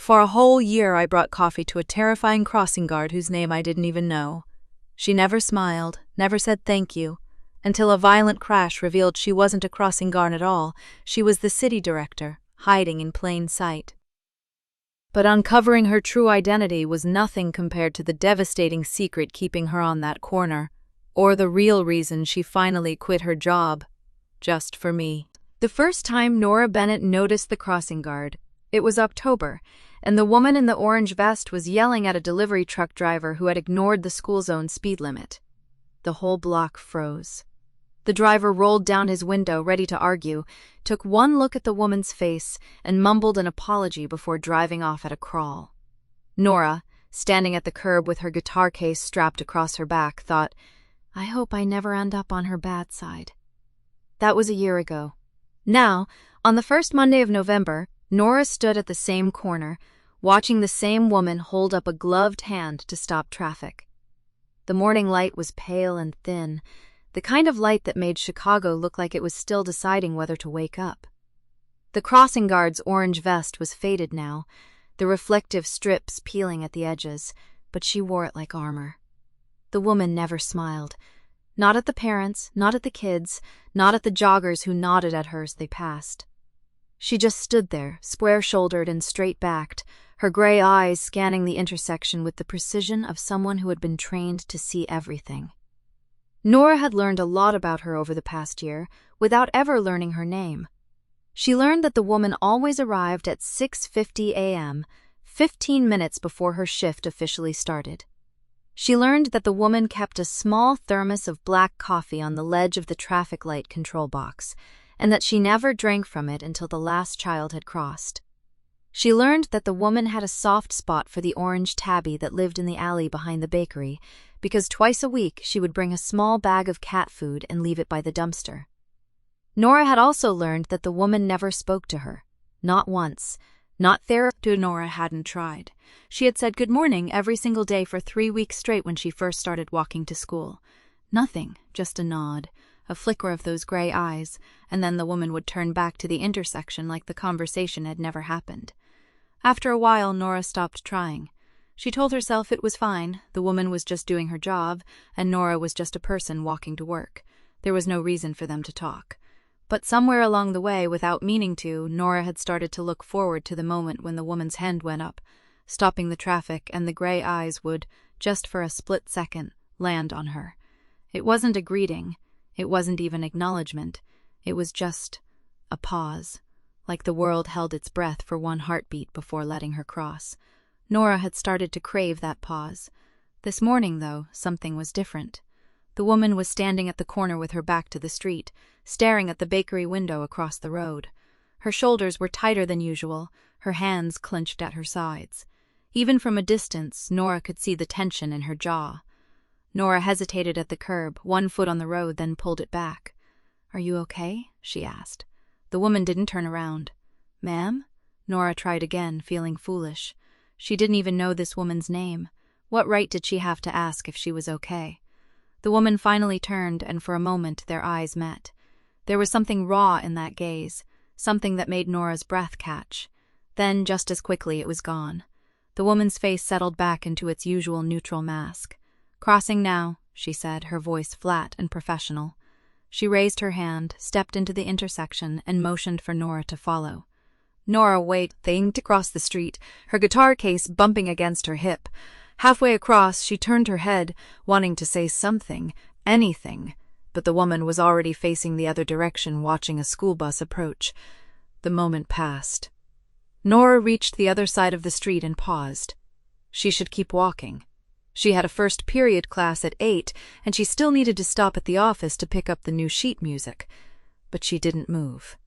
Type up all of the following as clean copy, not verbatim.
For a whole year I brought coffee to a terrifying crossing guard whose name I didn't even know. She never smiled, never said thank you, until a violent crash revealed she wasn't a crossing guard at all. She was the city director, hiding in plain sight. But uncovering her true identity was nothing compared to the devastating secret keeping her on that corner, or the real reason she finally quit her job, just for me. The first time Nora Bennett noticed the crossing guard, it was October, and the woman in the orange vest was yelling at a delivery truck driver who had ignored the school zone speed limit. The whole block froze. The driver rolled down his window, ready to argue, took one look at the woman's face, and mumbled an apology before driving off at a crawl. Nora, standing at the curb with her guitar case strapped across her back, thought, "I hope I never end up on her bad side." That was a year ago. Now, on the first Monday of November, Nora stood at the same corner, watching the same woman hold up a gloved hand to stop traffic. The morning light was pale and thin, the kind of light that made Chicago look like it was still deciding whether to wake up. The crossing guard's orange vest was faded now, the reflective strips peeling at the edges, but she wore it like armor. The woman never smiled. Not at the parents, not at the kids, not at the joggers who nodded at her as they passed. She just stood there, square-shouldered and straight-backed, her gray eyes scanning the intersection with the precision of someone who had been trained to see everything. Nora had learned a lot about her over the past year, without ever learning her name. She learned that the woman always arrived at 6:50 a.m., 15 minutes before her shift officially started. She learned that the woman kept a small thermos of black coffee on the ledge of the traffic light control box, and that she never drank from it until the last child had crossed. She learned that the woman had a soft spot for the orange tabby that lived in the alley behind the bakery, because twice a week she would bring a small bag of cat food and leave it by the dumpster. Nora had also learned that the woman never spoke to her. Not once. Not therapy. Nora hadn't tried. She had said good morning every single day for 3 weeks straight when she first started walking to school. Nothing, just a nod, a flicker of those gray eyes, and then the woman would turn back to the intersection like the conversation had never happened. After a while, Nora stopped trying. She told herself it was fine, the woman was just doing her job, and Nora was just a person walking to work. There was no reason for them to talk. But somewhere along the way, without meaning to, Nora had started to look forward to the moment when the woman's hand went up, stopping the traffic, and the gray eyes would, just for a split second, land on her. It wasn't a greeting. It wasn't even acknowledgement. It was just a pause, like the world held its breath for one heartbeat before letting her cross. Nora had started to crave that pause. This morning, though, something was different. The woman was standing at the corner with her back to the street, staring at the bakery window across the road. Her shoulders were tighter than usual, her hands clenched at her sides. Even from a distance, Nora could see the tension in her jaw. Nora hesitated at the curb, one foot on the road, then pulled it back. "Are you okay?" she asked. The woman didn't turn around. "Ma'am?" Nora tried again, feeling foolish. She didn't even know this woman's name. What right did she have to ask if she was okay? The woman finally turned, and for a moment their eyes met. There was something raw in that gaze, something that made Nora's breath catch. Then, just as quickly, it was gone. The woman's face settled back into its usual neutral mask. "Crossing now," she said, her voice flat and professional. She raised her hand, stepped into the intersection, and motioned for Nora to follow. Nora waited to cross the street, her guitar case bumping against her hip. Halfway across, she turned her head, wanting to say something, anything, but the woman was already facing the other direction, watching a school bus approach. The moment passed. Nora reached the other side of the street and paused. She should keep walking. She had a first period class at 8, and she still needed to stop at the office to pick up the new sheet music. But she didn't move.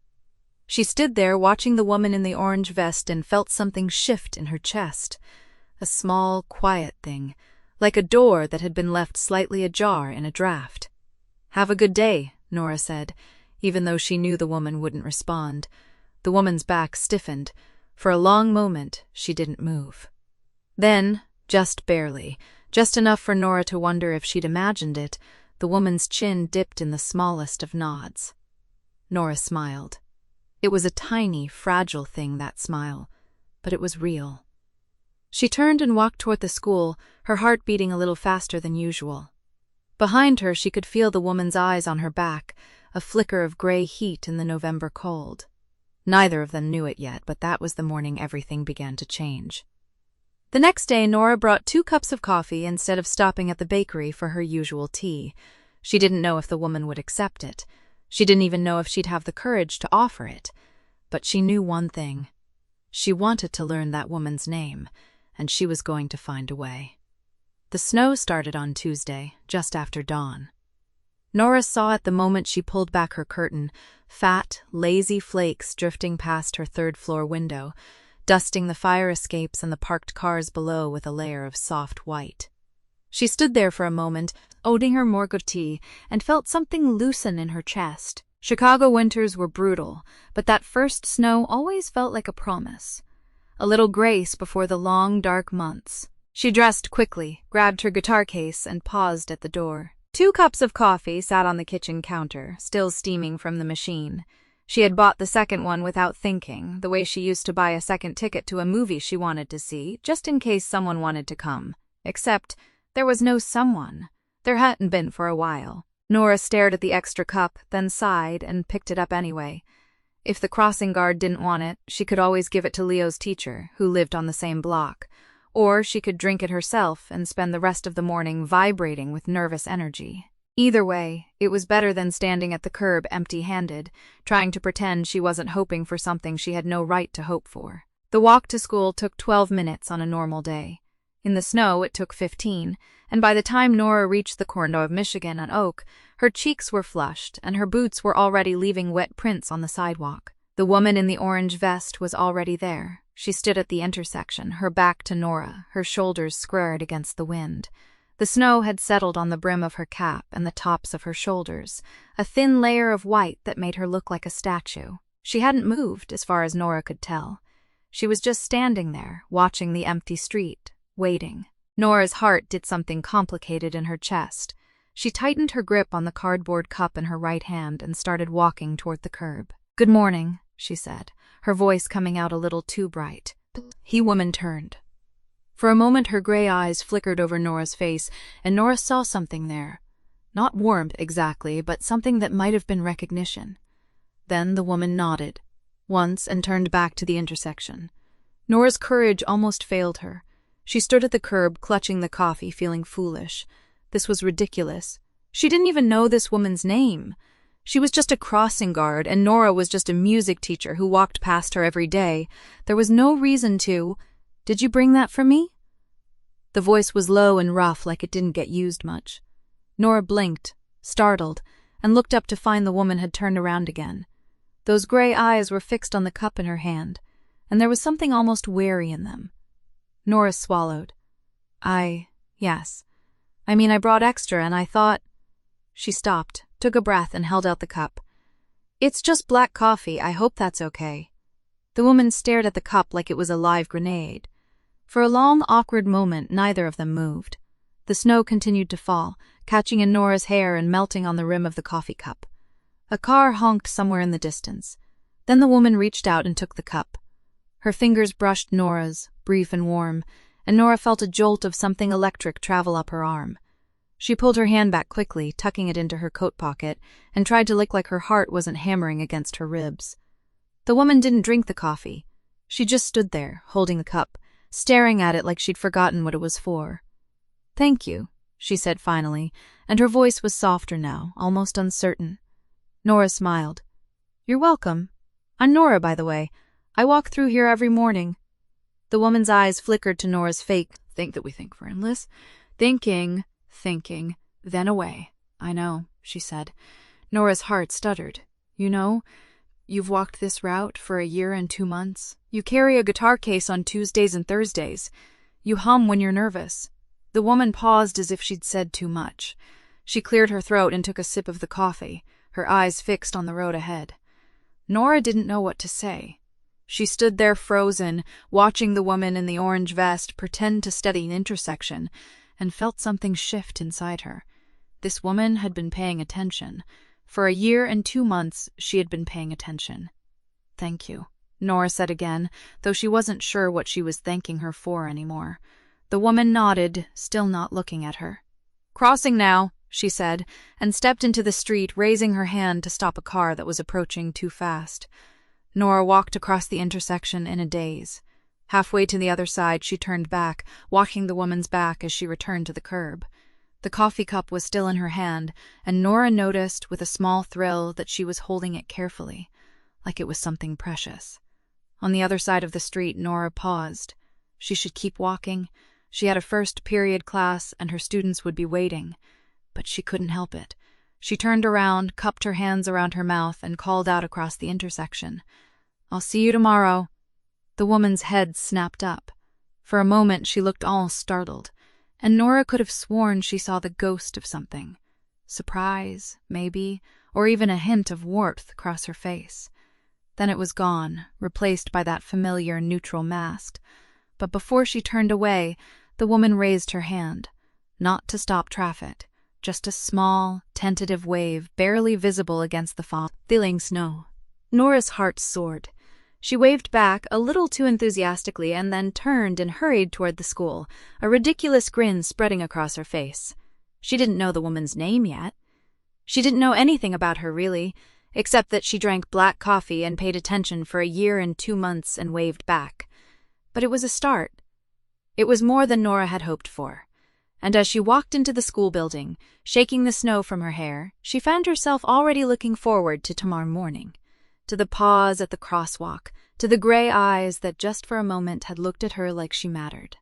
She stood there watching the woman in the orange vest and felt something shift in her chest. A small, quiet thing, like a door that had been left slightly ajar in a draft. "Have a good day," Nora said, even though she knew the woman wouldn't respond. The woman's back stiffened. For a long moment, she didn't move. Then, just barely, just enough for Nora to wonder if she'd imagined it, the woman's chin dipped in the smallest of nods. Nora smiled. It was a tiny, fragile thing, that smile, but it was real. She turned and walked toward the school, her heart beating a little faster than usual. Behind her, she could feel the woman's eyes on her back, a flicker of gray heat in the November cold. Neither of them knew it yet, but that was the morning everything began to change. The next day, Nora brought 2 cups of coffee instead of stopping at the bakery for her usual tea. She didn't know if the woman would accept it. She didn't even know if she'd have the courage to offer it. But she knew one thing. She wanted to learn that woman's name, and she was going to find a way. The snow started on Tuesday, just after dawn. Nora saw it the moment she pulled back her curtain, fat, lazy flakes drifting past her 3rd-floor window, dusting the fire escapes and the parked cars below with a layer of soft white. She stood there for a moment, holding her mug of tea, and felt something loosen in her chest. Chicago winters were brutal, but that first snow always felt like a promise. A little grace before the long, dark months. She dressed quickly, grabbed her guitar case, and paused at the door. 2 cups of coffee sat on the kitchen counter, still steaming from the machine. She had bought the second one without thinking, the way she used to buy a second ticket to a movie she wanted to see, just in case someone wanted to come. Except, there was no someone. There hadn't been for a while. Nora stared at the extra cup, then sighed and picked it up anyway. If the crossing guard didn't want it, she could always give it to Leo's teacher, who lived on the same block. Or she could drink it herself and spend the rest of the morning vibrating with nervous energy. Either way, it was better than standing at the curb empty-handed, trying to pretend she wasn't hoping for something she had no right to hope for. The walk to school took 12 minutes on a normal day. In the snow, it took 15, and by the time Nora reached the corner of Michigan and Oak, her cheeks were flushed and her boots were already leaving wet prints on the sidewalk. The woman in the orange vest was already there. She stood at the intersection, her back to Nora, her shoulders squared against the wind. The snow had settled on the brim of her cap and the tops of her shoulders, a thin layer of white that made her look like a statue. She hadn't moved, as far as Nora could tell. She was just standing there, watching the empty street, waiting. Nora's heart did something complicated in her chest. She tightened her grip on the cardboard cup in her right hand and started walking toward the curb. "Good morning," she said, her voice coming out a little too bright. The woman turned. For a moment her gray eyes flickered over Nora's face, and Nora saw something there. Not warmth exactly, but something that might have been recognition. Then the woman nodded, once, and turned back to the intersection. Nora's courage almost failed her. She stood at the curb, clutching the coffee, feeling foolish. This was ridiculous. She didn't even know this woman's name. She was just a crossing guard, and Nora was just a music teacher who walked past her every day. There was no reason to. "Did you bring that for me?" The voice was low and rough, like it didn't get used much. Nora blinked, startled, and looked up to find the woman had turned around again. Those gray eyes were fixed on the cup in her hand, and there was something almost wary in them. Nora swallowed. Yes. I brought extra, and I thought—" She stopped, took a breath, and held out the cup. "It's just black coffee. I hope that's okay." The woman stared at the cup like it was a live grenade. For a long, awkward moment, neither of them moved. The snow continued to fall, catching in Nora's hair and melting on the rim of the coffee cup. A car honked somewhere in the distance. Then the woman reached out and took the cup. Her fingers brushed Nora's, brief and warm, and Nora felt a jolt of something electric travel up her arm. She pulled her hand back quickly, tucking it into her coat pocket, and tried to look like her heart wasn't hammering against her ribs. The woman didn't drink the coffee. She just stood there, holding the cup, staring at it like she'd forgotten what it was for. "Thank you," she said finally, and her voice was softer now, almost uncertain. Nora smiled. "You're welcome. I'm Nora, by the way. I walk through here every morning." The woman's eyes flickered to Nora's fake think that we think we're endless. Thinking, then away. "I know," she said. Nora's heart stuttered. "You know, you've walked this route for a year and 2 months. You carry a guitar case on Tuesdays and Thursdays. You hum when you're nervous." The woman paused as if she'd said too much. She cleared her throat and took a sip of the coffee, her eyes fixed on the road ahead. Nora didn't know what to say. She stood there frozen, watching the woman in the orange vest pretend to study an intersection, and felt something shift inside her. This woman had been paying attention. For a year and 2 months, she had been paying attention. "Thank you," Nora said again, though she wasn't sure what she was thanking her for anymore. The woman nodded, still not looking at her. "Crossing now," she said, and stepped into the street, raising her hand to stop a car that was approaching too fast. Nora walked across the intersection in a daze. Halfway to the other side, she turned back, walking the woman's back as she returned to the curb. The coffee cup was still in her hand, and Nora noticed with a small thrill that she was holding it carefully, like it was something precious. On the other side of the street, Nora paused. She should keep walking. She had a first period class, and her students would be waiting. But she couldn't help it. She turned around, cupped her hands around her mouth, and called out across the intersection, "I'll see you tomorrow." The woman's head snapped up. For a moment she looked all startled, and Nora could have sworn she saw the ghost of something. Surprise, maybe, or even a hint of warmth cross her face. Then it was gone, replaced by that familiar neutral mask. But before she turned away, the woman raised her hand, not to stop traffic, just a small, tentative wave barely visible against the falling snow. Nora's heart soared. She waved back a little too enthusiastically and then turned and hurried toward the school, a ridiculous grin spreading across her face. She didn't know the woman's name yet. She didn't know anything about her, really, except that she drank black coffee and paid attention for a year and 2 months and waved back. But it was a start. It was more than Nora had hoped for. And as she walked into the school building, shaking the snow from her hair, she found herself already looking forward to tomorrow morning. To the pause at the crosswalk, to the gray eyes that just for a moment had looked at her like she mattered.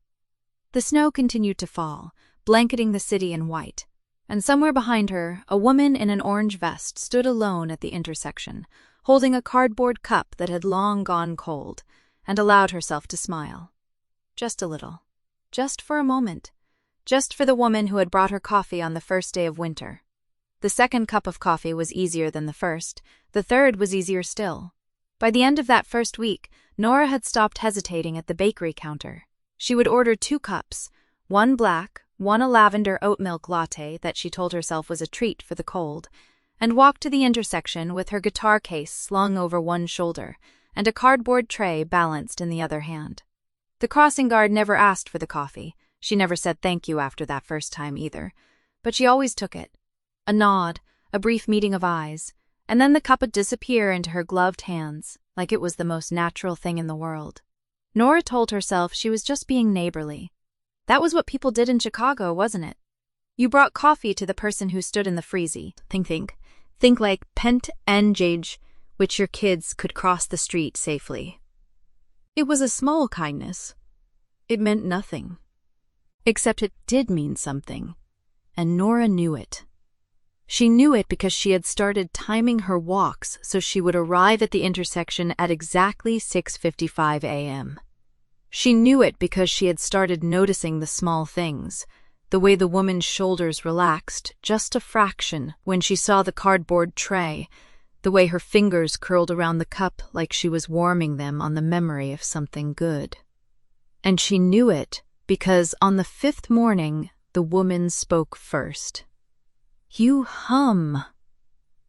The snow continued to fall, blanketing the city in white, and somewhere behind her, a woman in an orange vest stood alone at the intersection, holding a cardboard cup that had long gone cold, and allowed herself to smile. Just a little. Just for a moment. Just for the woman who had brought her coffee on the first day of winter. The second cup of coffee was easier than the first. The third was easier still. By the end of that first week, Nora had stopped hesitating at the bakery counter. She would order 2 cups, one black, one a lavender oat milk latte that she told herself was a treat for the cold, and walk to the intersection with her guitar case slung over one shoulder and a cardboard tray balanced in the other hand. The crossing guard never asked for the coffee. She never said thank you after that first time either, but she always took it. A nod, a brief meeting of eyes, and then the cup would disappear into her gloved hands, like it was the most natural thing in the world. Nora told herself she was just being neighborly. That was what people did in Chicago, wasn't it? You brought coffee to the person who stood in the freezy. Think like Pent and Jage, which your kids could cross the street safely. It was a small kindness. It meant nothing. Except it did mean something, and Nora knew it. She knew it because she had started timing her walks so she would arrive at the intersection at exactly 6:55 a.m. She knew it because she had started noticing the small things, the way the woman's shoulders relaxed just a fraction when she saw the cardboard tray, the way her fingers curled around the cup like she was warming them on the memory of something good. And she knew it because on the 5th morning, the woman spoke first. "You hum."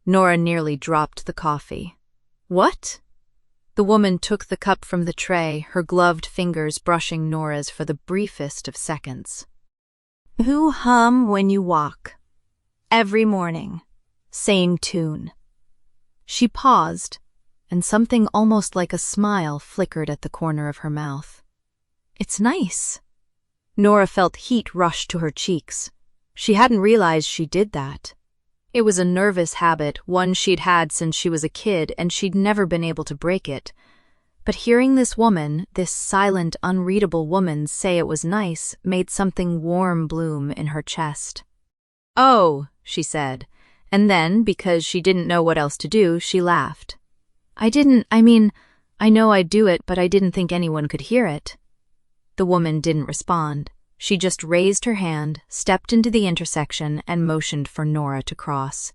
Nora nearly dropped the coffee. "What?" The woman took the cup from the tray, her gloved fingers brushing Nora's for the briefest of seconds. "You hum when you walk. Every morning. Same tune." She paused, and something almost like a smile flickered at the corner of her mouth. "It's nice." Nora felt heat rush to her cheeks. She hadn't realized she did that. It was a nervous habit, one she'd had since she was a kid, and she'd never been able to break it. But hearing this woman, this silent, unreadable woman, say it was nice, made something warm bloom in her chest. "Oh," she said, and then, because she didn't know what else to do, she laughed. I know I'd do it, but I didn't think anyone could hear it." The woman didn't respond. She just raised her hand, stepped into the intersection, and motioned for Nora to cross.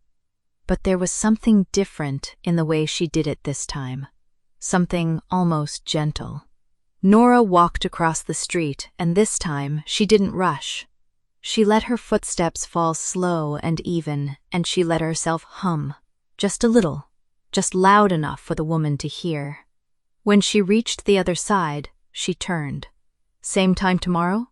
But there was something different in the way she did it this time. Something almost gentle. Nora walked across the street, and this time she didn't rush. She let her footsteps fall slow and even, and she let herself hum. Just a little. Just loud enough for the woman to hear. When she reached the other side, she turned. "Same time tomorrow?"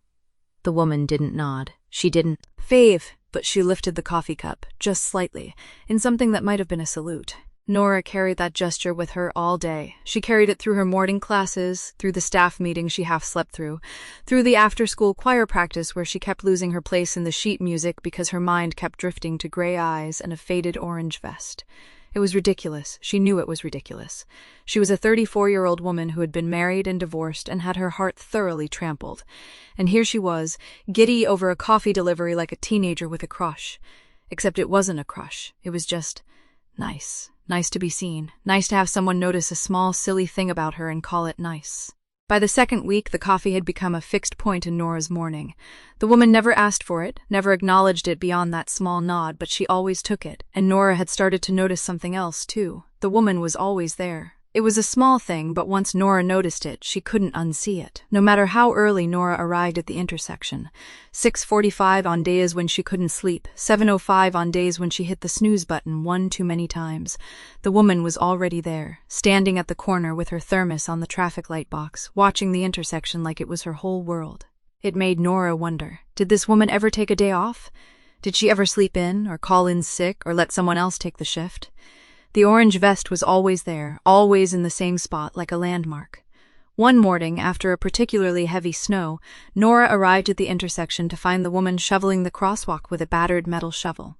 The woman didn't nod. She didn't fave, but she lifted the coffee cup, just slightly, in something that might have been a salute. Nora carried that gesture with her all day. She carried it through her morning classes, through the staff meeting she half slept through the after-school choir practice where she kept losing her place in the sheet music because her mind kept drifting to gray eyes and a faded orange vest. It was ridiculous. She knew it was ridiculous. She was a 34-year-old woman who had been married and divorced and had her heart thoroughly trampled. And here she was, giddy over a coffee delivery like a teenager with a crush. Except it wasn't a crush. It was just nice. Nice to be seen. Nice to have someone notice a small, silly thing about her and call it nice. By the second week, the coffee had become a fixed point in Nora's morning. The woman never asked for it, never acknowledged it beyond that small nod, but she always took it, and Nora had started to notice something else, too. The woman was always there. It was a small thing, but once Nora noticed it, she couldn't unsee it. No matter how early Nora arrived at the intersection. 6:45 on days when she couldn't sleep, 7:05 on days when she hit the snooze button one too many times. The woman was already there, standing at the corner with her thermos on the traffic light box, watching the intersection like it was her whole world. It made Nora wonder, did this woman ever take a day off? Did she ever sleep in, or call in sick, or let someone else take the shift? The orange vest was always there, always in the same spot, like a landmark. One morning, after a particularly heavy snow, Nora arrived at the intersection to find the woman shoveling the crosswalk with a battered metal shovel.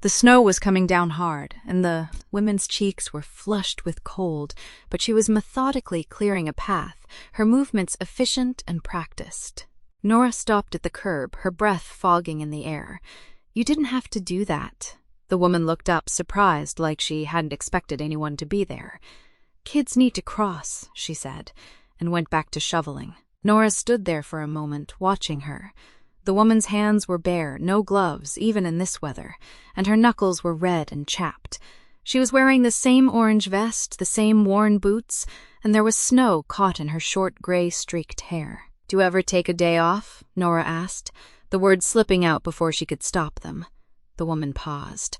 The snow was coming down hard, and the woman's cheeks were flushed with cold, but she was methodically clearing a path, her movements efficient and practiced. Nora stopped at the curb, her breath fogging in the air. "You didn't have to do that." The woman looked up, surprised, like she hadn't expected anyone to be there. "Kids need to cross," she said, and went back to shoveling. Nora stood there for a moment, watching her. The woman's hands were bare, no gloves, even in this weather, and her knuckles were red and chapped. She was wearing the same orange vest, the same worn boots, and there was snow caught in her short gray streaked hair. "Do you ever take a day off?" Nora asked, the words slipping out before she could stop them. The woman paused.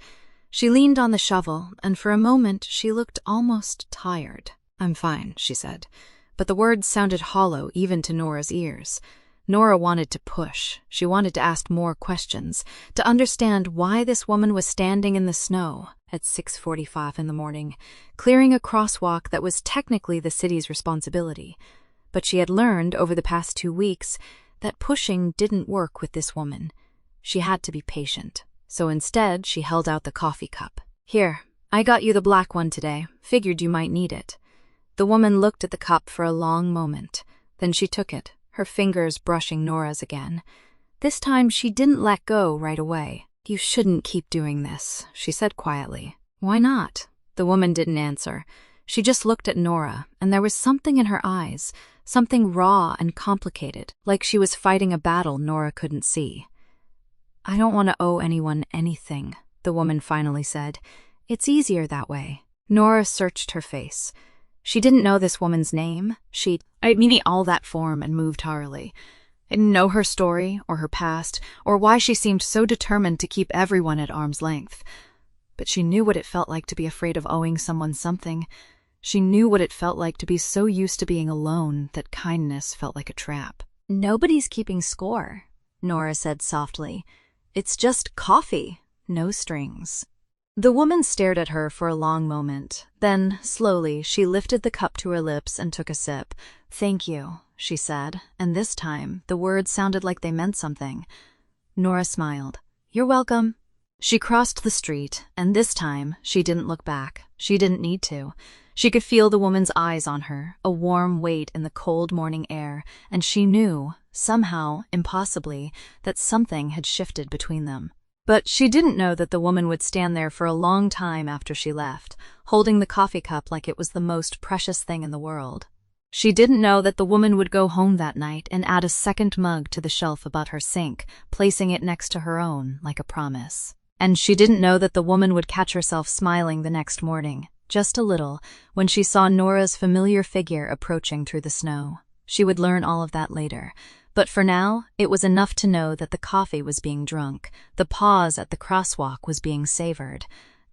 She leaned on the shovel, and for a moment she looked almost tired. "I'm fine," she said, but the words sounded hollow even to Nora's ears. Nora wanted to push. She wanted to ask more questions, to understand why this woman was standing in the snow at 6:45 in the morning, clearing a crosswalk that was technically the city's responsibility. But she had learned over the past 2 weeks that pushing didn't work with this woman. She had to be patient. So instead, she held out the coffee cup. "Here, I got you the black one today. Figured you might need it." The woman looked at the cup for a long moment. Then she took it, her fingers brushing Nora's again. This time, she didn't let go right away. "You shouldn't keep doing this," she said quietly. "Why not?" The woman didn't answer. She just looked at Nora, and there was something in her eyes, something raw and complicated, like she was fighting a battle Nora couldn't see. "I don't want to owe anyone anything," the woman finally said. "It's easier that way." Nora searched her face. She didn't know this woman's name. I'd mean all that form and moved hurriedly. I didn't know her story, or her past, or why she seemed so determined to keep everyone at arm's length. But she knew what it felt like to be afraid of owing someone something. She knew what it felt like to be so used to being alone that kindness felt like a trap. "Nobody's keeping score," Nora said softly. "It's just coffee, no strings." The woman stared at her for a long moment. Then, slowly, she lifted the cup to her lips and took a sip. "Thank you," she said, and this time, the words sounded like they meant something. Nora smiled. "You're welcome." She crossed the street, and this time, she didn't look back. She didn't need to. She could feel the woman's eyes on her, a warm weight in the cold morning air, and she knew, somehow, impossibly, that something had shifted between them. But she didn't know that the woman would stand there for a long time after she left, holding the coffee cup like it was the most precious thing in the world. She didn't know that the woman would go home that night and add a second mug to the shelf above her sink, placing it next to her own, like a promise. And she didn't know that the woman would catch herself smiling the next morning, just a little, when she saw Nora's familiar figure approaching through the snow. She would learn all of that later. But for now, it was enough to know that the coffee was being drunk, the pause at the crosswalk was being savored,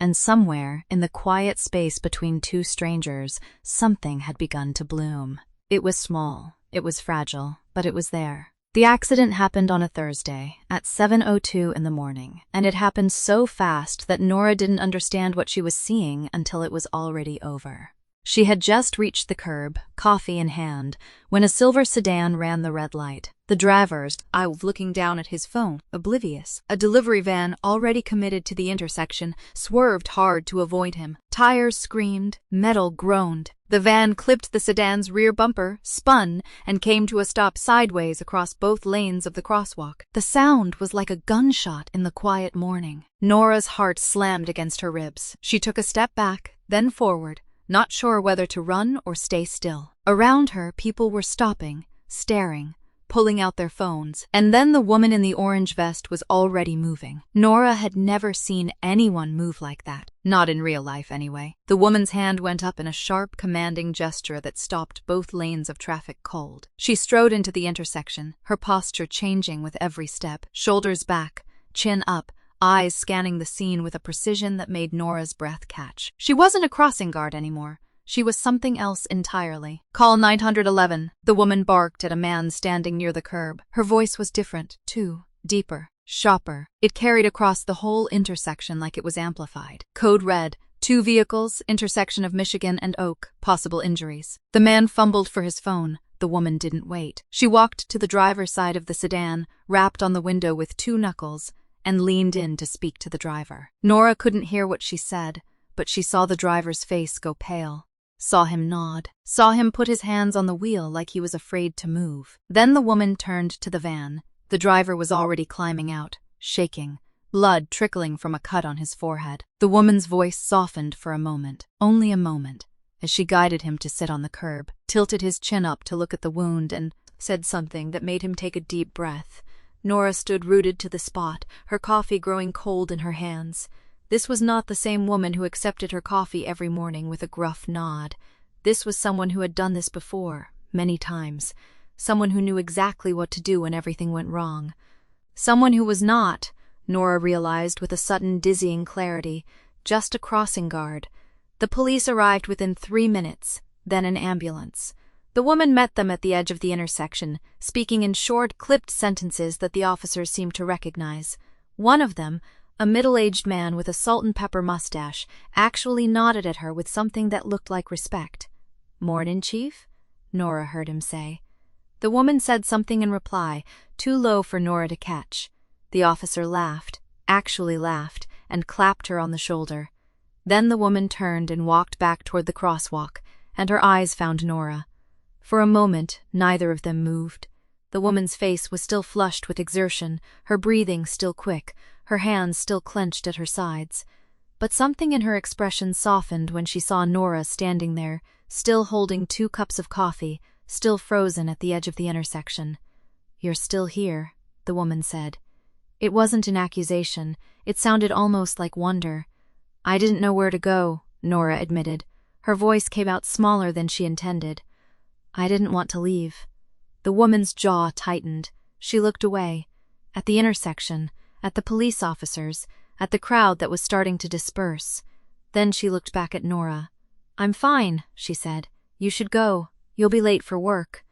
And somewhere, in the quiet space between two strangers, something had begun to bloom. It was small, it was fragile, but it was there. The accident happened on a Thursday, at 7:02 in the morning, and it happened so fast that Nora didn't understand what she was seeing until it was already over. She had just reached the curb, coffee in hand, when a silver sedan ran the red light. The driver's eye was looking down at his phone, oblivious. A delivery van, already committed to the intersection, swerved hard to avoid him. Tires screamed, metal groaned. The van clipped the sedan's rear bumper, spun, and came to a stop sideways across both lanes of the crosswalk. The sound was like a gunshot in the quiet morning. Nora's heart slammed against her ribs. She took a step back, then forward, not sure whether to run or stay still. Around her, people were stopping, staring, pulling out their phones, and then the woman in the orange vest was already moving. Nora had never seen anyone move like that. Not in real life, anyway. The woman's hand went up in a sharp, commanding gesture that stopped both lanes of traffic cold. She strode into the intersection, her posture changing with every step, shoulders back, chin up, eyes scanning the scene with a precision that made Nora's breath catch. She wasn't a crossing guard anymore. She was something else entirely. "Call 911, the woman barked at a man standing near the curb. Her voice was different, too, deeper, sharper. It carried across the whole intersection like it was amplified. Code red, 2 vehicles, intersection of Michigan and Oak, possible injuries. The man fumbled for his phone. The woman didn't wait. She walked to the driver's side of the sedan, rapped on the window with 2 knuckles, and leaned in to speak to the driver. Nora couldn't hear what she said, but she saw the driver's face go pale, saw him nod, saw him put his hands on the wheel like he was afraid to move. Then the woman turned to the van. The driver was already climbing out, shaking, blood trickling from a cut on his forehead. The woman's voice softened for a moment, only a moment, as she guided him to sit on the curb, tilted his chin up to look at the wound, and said something that made him take a deep breath. Nora stood rooted to the spot, her coffee growing cold in her hands. This was not the same woman who accepted her coffee every morning with a gruff nod. This was someone who had done this before, many times. Someone who knew exactly what to do when everything went wrong. Someone who was not, Nora realized with a sudden dizzying clarity, just a crossing guard. The police arrived within 3 minutes, then an ambulance. The woman met them at the edge of the intersection, speaking in short, clipped sentences that the officers seemed to recognize. One of them, a middle-aged man with a salt-and-pepper mustache, actually nodded at her with something that looked like respect. "Mornin', Chief?" Nora heard him say. The woman said something in reply, too low for Nora to catch. The officer laughed, actually laughed, and clapped her on the shoulder. Then the woman turned and walked back toward the crosswalk, and her eyes found Nora. For a moment, neither of them moved. The woman's face was still flushed with exertion, her breathing still quick, her hands still clenched at her sides. But something in her expression softened when she saw Nora standing there, still holding 2 cups of coffee, still frozen at the edge of the intersection. "You're still here," the woman said. It wasn't an accusation, it sounded almost like wonder. "I didn't know where to go," Nora admitted. Her voice came out smaller than she intended. "I didn't want to leave." The woman's jaw tightened. She looked away. At the intersection, at the police officers, at the crowd that was starting to disperse. Then she looked back at Nora. "I'm fine," she said. "You should go. You'll be late for work."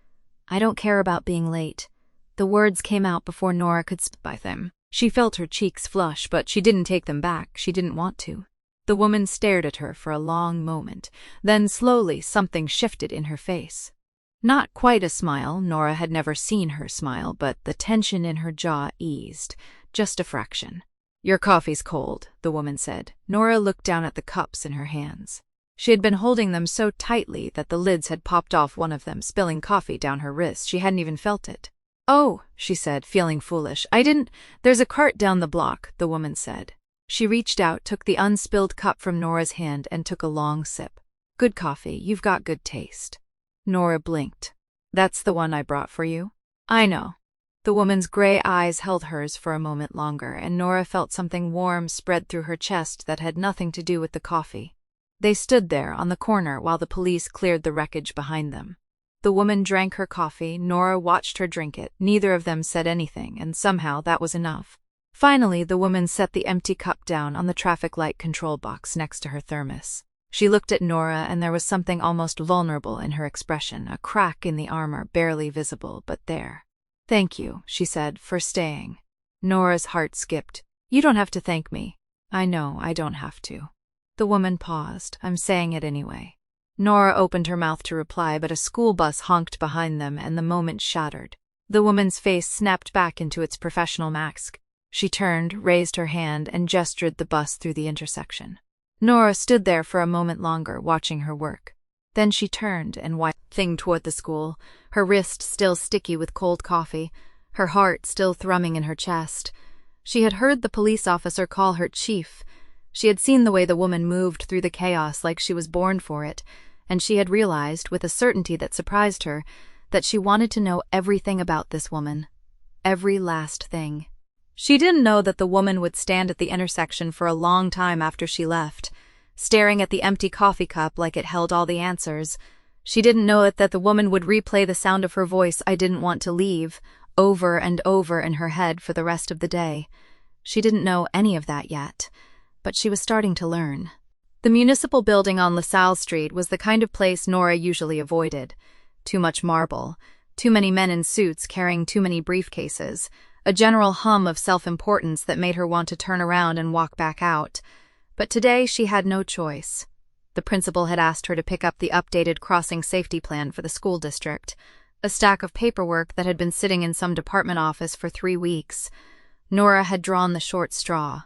"I don't care about being late." The words came out before Nora could speak by them. She felt her cheeks flush, but she didn't take them back. She didn't want to. The woman stared at her for a long moment. Then slowly something shifted in her face. Not quite a smile, Nora had never seen her smile, but the tension in her jaw eased, just a fraction. "Your coffee's cold," the woman said. Nora looked down at the cups in her hands. She had been holding them so tightly that the lids had popped off one of them, spilling coffee down her wrist. She hadn't even felt it. "Oh," she said, feeling foolish. There's a cart down the block," the woman said. She reached out, took the unspilled cup from Nora's hand, and took a long sip. "Good coffee, you've got good taste." Nora blinked. "That's the one I brought for you?" "I know." The woman's gray eyes held hers for a moment longer, and Nora felt something warm spread through her chest that had nothing to do with the coffee. They stood there on the corner while the police cleared the wreckage behind them. The woman drank her coffee, Nora watched her drink it. Neither of them said anything, and somehow that was enough. Finally, the woman set the empty cup down on the traffic light control box next to her thermos. She looked at Nora, and there was something almost vulnerable in her expression, a crack in the armor barely visible, but there. "Thank you," she said, "for staying." Nora's heart skipped. "You don't have to thank me." "I know, I don't have to." The woman paused. "I'm saying it anyway." Nora opened her mouth to reply, but a school bus honked behind them, and the moment shattered. The woman's face snapped back into its professional mask. She turned, raised her hand, and gestured the bus through the intersection. Nora stood there for a moment longer, watching her work. Then she turned and wiped thing toward the school, her wrist still sticky with cold coffee, her heart still thrumming in her chest. She had heard the police officer call her chief. She had seen the way the woman moved through the chaos like she was born for it, and she had realized, with a certainty that surprised her, that she wanted to know everything about this woman. Every last thing. She didn't know that the woman would stand at the intersection for a long time after she left, staring at the empty coffee cup like it held all the answers. She didn't know that the woman would replay the sound of her voice, "I didn't want to leave," over and over in her head for the rest of the day. She didn't know any of that yet, but she was starting to learn. The municipal building on LaSalle Street was the kind of place Nora usually avoided. Too much marble, too many men in suits carrying too many briefcases, a general hum of self-importance that made her want to turn around and walk back out. But today she had no choice. The principal had asked her to pick up the updated crossing safety plan for the school district, a stack of paperwork that had been sitting in some department office for 3 weeks. Nora had drawn the short straw.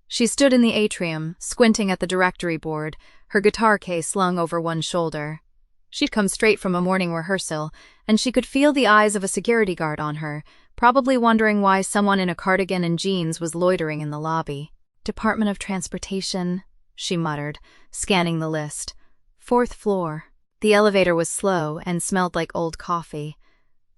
She stood in the atrium, squinting at the directory board, her guitar case slung over one shoulder. She'd come straight from a morning rehearsal, and she could feel the eyes of a security guard on her, probably wondering why someone in a cardigan and jeans was loitering in the lobby. "Department of Transportation," she muttered, scanning the list. "4th floor." The elevator was slow and smelled like old coffee.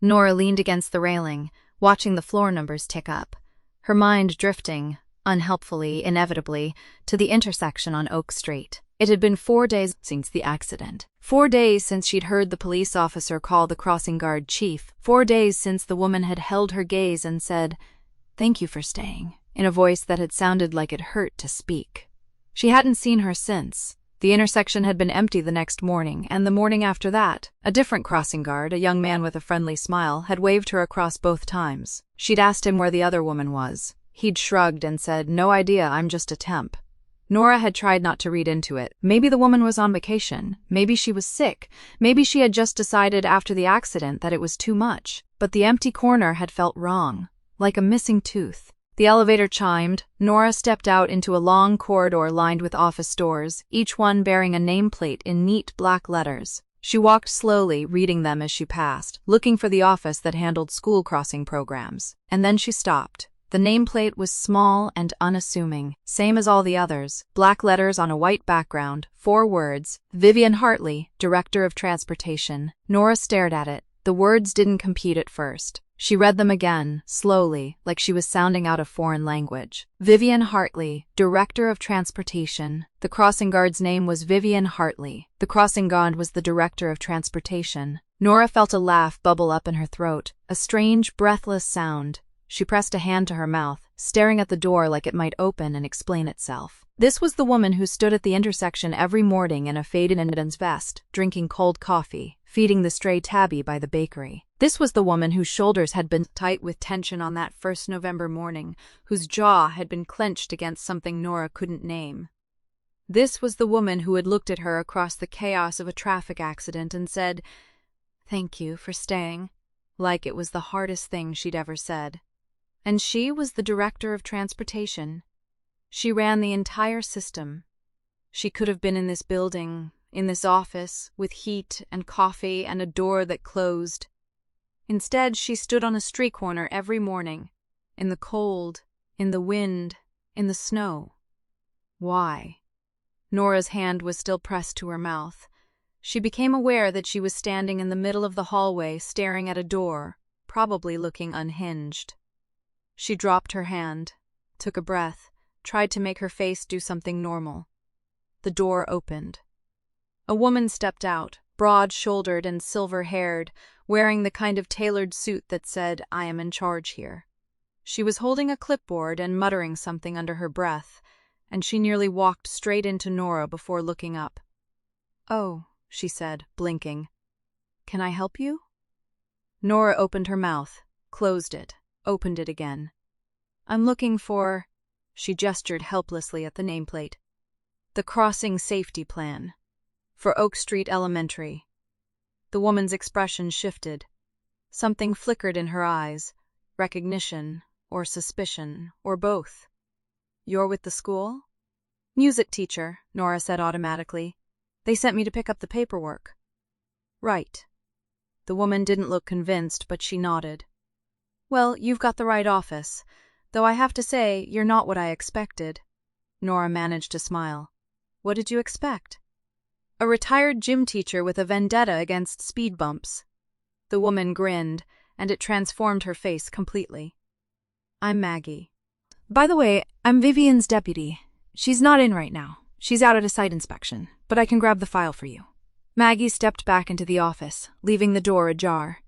Nora leaned against the railing, watching the floor numbers tick up, her mind drifting, unhelpfully, inevitably, to the intersection on Oak Street. It had been 4 days since the accident. 4 days since she'd heard the police officer call the crossing guard chief. 4 days since the woman had held her gaze and said, "Thank you for staying," in a voice that had sounded like it hurt to speak. She hadn't seen her since. The intersection had been empty the next morning, and the morning after that. A different crossing guard, a young man with a friendly smile, had waved her across both times. She'd asked him where the other woman was. He'd shrugged and said, "No idea, I'm just a temp." Nora had tried not to read into it. Maybe the woman was on vacation. Maybe she was sick. Maybe she had just decided after the accident that it was too much. But the empty corner had felt wrong, like a missing tooth. The elevator chimed. Nora stepped out into a long corridor lined with office doors, each one bearing a nameplate in neat black letters. She walked slowly, reading them as she passed, looking for the office that handled school crossing programs. And then she stopped. The nameplate was small and unassuming, same as all the others. Black letters on a white background, 4 words, Vivian Hartley, Director of Transportation. Nora stared at it. The words didn't compete at first. She read them again, slowly, like she was sounding out a foreign language. Vivian Hartley, Director of Transportation. The crossing guard's name was Vivian Hartley. The crossing guard was the Director of Transportation. Nora felt a laugh bubble up in her throat, a strange, breathless sound. She pressed a hand to her mouth, staring at the door like it might open and explain itself. This was the woman who stood at the intersection every morning in a faded Indians vest, drinking cold coffee, feeding the stray tabby by the bakery. This was the woman whose shoulders had been tight with tension on that first November morning, whose jaw had been clenched against something Nora couldn't name. This was the woman who had looked at her across the chaos of a traffic accident and said, "Thank you for staying," like it was the hardest thing she'd ever said. And she was the Director of Transportation. She ran the entire system. She could have been in this building, in this office, with heat and coffee and a door that closed. Instead, she stood on a street corner every morning, in the cold, in the wind, in the snow. Why? Nora's hand was still pressed to her mouth. She became aware that she was standing in the middle of the hallway, staring at a door, probably looking unhinged. She dropped her hand, took a breath, tried to make her face do something normal. The door opened. A woman stepped out, broad-shouldered and silver-haired, wearing the kind of tailored suit that said, "I am in charge here." She was holding a clipboard and muttering something under her breath, and she nearly walked straight into Nora before looking up. "Oh," she said, blinking. "Can I help you?" Nora opened her mouth, closed it, opened it again. "I'm looking for—" She gestured helplessly at the nameplate. "The Crossing Safety Plan. For Oak Street Elementary." The woman's expression shifted. Something flickered in her eyes. Recognition, or suspicion, or both. "You're with the school?" "Music teacher," Nora said automatically. "They sent me to pick up the paperwork." "Right." The woman didn't look convinced, but she nodded. "Well, you've got the right office, though I have to say you're not what I expected." Nora managed to smile. "What did you expect?" "A retired gym teacher with a vendetta against speed bumps." The woman grinned, and it transformed her face completely. "I'm Maggie. By the way, I'm Vivian's deputy. She's not in right now. She's out at a site inspection, but I can grab the file for you." Maggie stepped back into the office, leaving the door ajar.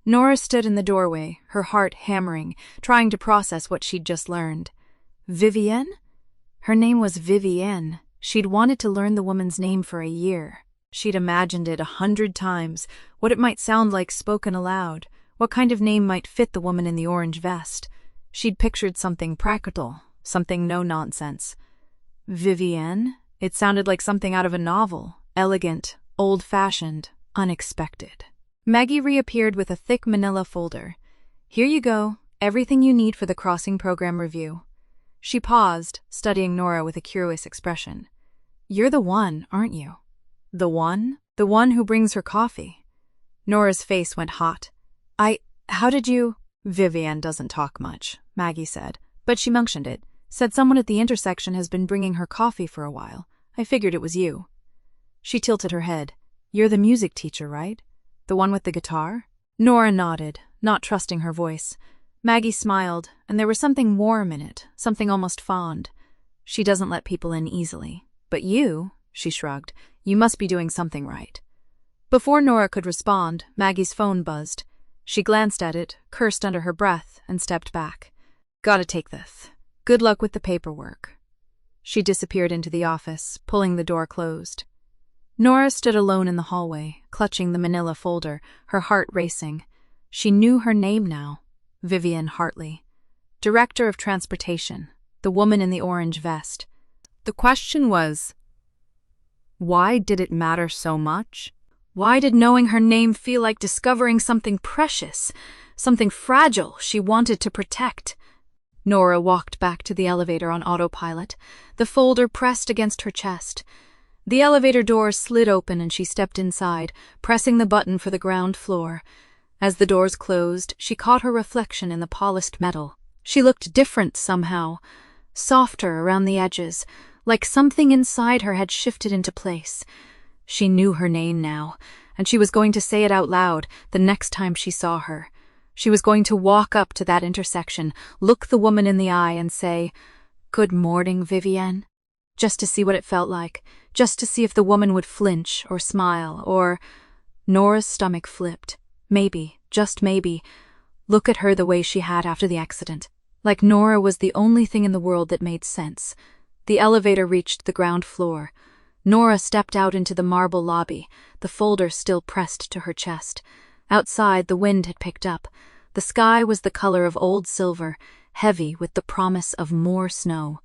Nora stood in the doorway, her heart hammering, trying to process what she'd just learned. Vivienne? Her name was Vivienne. She'd wanted to learn the woman's name for a year. She'd imagined it 100 times, what it might sound like spoken aloud, what kind of name might fit the woman in the orange vest. She'd pictured something practical, something no-nonsense. Vivienne? It sounded like something out of a novel, elegant, old-fashioned, unexpected. Maggie reappeared with a thick manila folder. "Here you go, everything you need for the Crossing Program review." She paused, studying Nora with a curious expression. "You're the one, aren't you?" "The one?" "The one who brings her coffee." Nora's face went hot. How did you—" "Vivienne doesn't talk much," Maggie said, "but she mentioned it. Said someone at the intersection has been bringing her coffee for a while. I figured it was you." She tilted her head. "You're the music teacher, right? The one with the guitar?" Nora nodded, not trusting her voice. Maggie smiled, and there was something warm in it, something almost fond. "She doesn't let people in easily. But you," she shrugged, "you must be doing something right." Before Nora could respond, Maggie's phone buzzed. She glanced at it, cursed under her breath, and stepped back. "Gotta take this. Good luck with the paperwork." She disappeared into the office, pulling the door closed. Nora stood alone in the hallway, clutching the manila folder, her heart racing. She knew her name now. Vivian Hartley. Director of Transportation, the woman in the orange vest. The question was, why did it matter so much? Why did knowing her name feel like discovering something precious, something fragile she wanted to protect? Nora walked back to the elevator on autopilot, the folder pressed against her chest. The elevator doors slid open and she stepped inside, pressing the button for the ground floor. As the doors closed, she caught her reflection in the polished metal. She looked different somehow, softer around the edges, like something inside her had shifted into place. She knew her name now, and she was going to say it out loud the next time she saw her. She was going to walk up to that intersection, look the woman in the eye and say, "Good morning, Vivienne," just to see what it felt like, just to see if the woman would flinch or smile or— Nora's stomach flipped. Maybe, just maybe, look at her the way she had after the accident. Like Nora was the only thing in the world that made sense. The elevator reached the ground floor. Nora stepped out into the marble lobby, the folder still pressed to her chest. Outside, the wind had picked up. The sky was the color of old silver, heavy with the promise of more snow.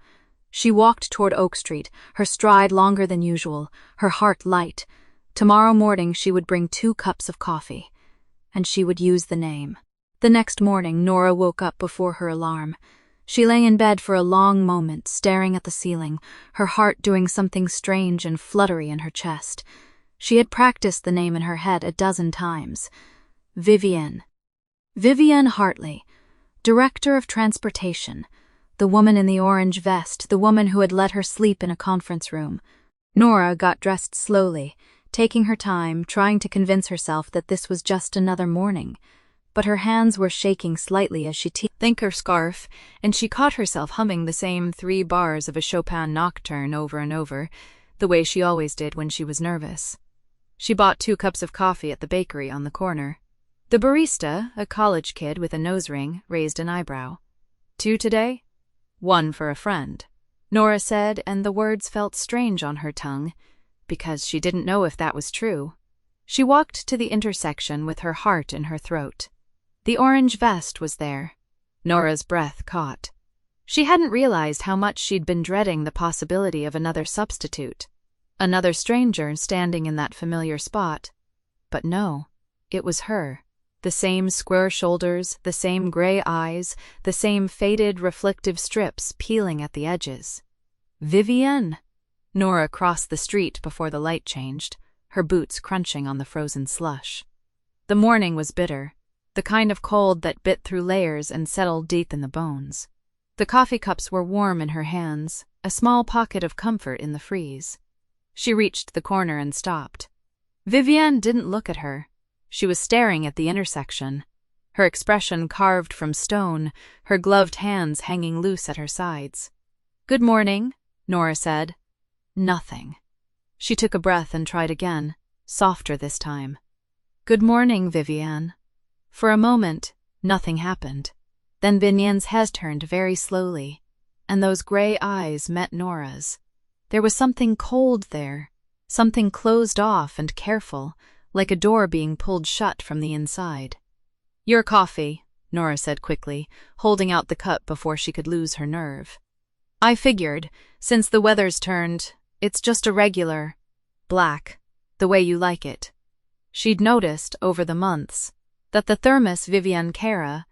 She walked toward Oak Street, her stride longer than usual, her heart light. Tomorrow morning she would bring 2 cups of coffee. And she would use the name. The next morning, Nora woke up before her alarm. She lay in bed for a long moment, staring at the ceiling, her heart doing something strange and fluttery in her chest. She had practiced the name in her head a dozen times. Vivian. Vivian Hartley, Director of Transportation, the woman in the orange vest, the woman who had let her sleep in a conference room. Nora got dressed slowly, taking her time, trying to convince herself that this was just another morning. But her hands were shaking slightly as she think her scarf, and she caught herself humming the same 3 bars of a Chopin nocturne over and over, the way she always did when she was nervous. She bought 2 cups of coffee at the bakery on the corner. The barista, a college kid with a nose ring, raised an eyebrow. 2 today? 1 for a friend, Nora said, and the words felt strange on her tongue, because she didn't know if that was true. She walked to the intersection with her heart in her throat. The orange vest was there. Nora's breath caught. She hadn't realized how much she'd been dreading the possibility of another substitute, another stranger standing in that familiar spot. But no, it was her. The same square shoulders, the same gray eyes, the same faded reflective strips peeling at the edges. Vivienne! Nora crossed the street before the light changed, her boots crunching on the frozen slush. The morning was bitter, the kind of cold that bit through layers and settled deep in the bones. The coffee cups were warm in her hands, a small pocket of comfort in the freeze. She reached the corner and stopped. Vivienne didn't look at her. She was staring at the intersection, her expression carved from stone, her gloved hands hanging loose at her sides. "Good morning," Nora said. Nothing. She took a breath and tried again, softer this time. "Good morning, Vivienne." For a moment, nothing happened. Then Vivienne's head turned very slowly, and those gray eyes met Nora's. There was something cold there, something closed off and careful, like a door being pulled shut from the inside. "Your coffee," Nora said quickly, holding out the cup before she could lose her nerve. "I figured, since the weather's turned, it's just a regular black, the way you like it." She'd noticed, over the months, that the thermos Vivienne Cara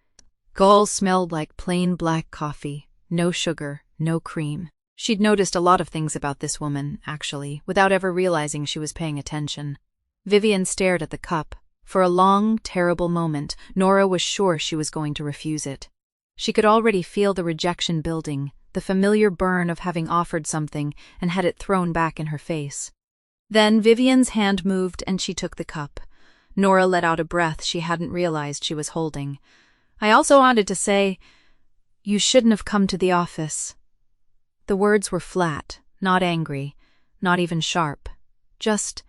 all smelled like plain black coffee, no sugar, no cream. She'd noticed a lot of things about this woman, actually, without ever realizing she was paying attention. Vivienne stared at the cup. For a long, terrible moment, Nora was sure she was going to refuse it. She could already feel the rejection building, the familiar burn of having offered something and had it thrown back in her face. Then Vivienne's hand moved and she took the cup. Nora let out a breath she hadn't realized she was holding. "I also wanted to say, you shouldn't have come to the office." The words were flat, not angry, not even sharp. Just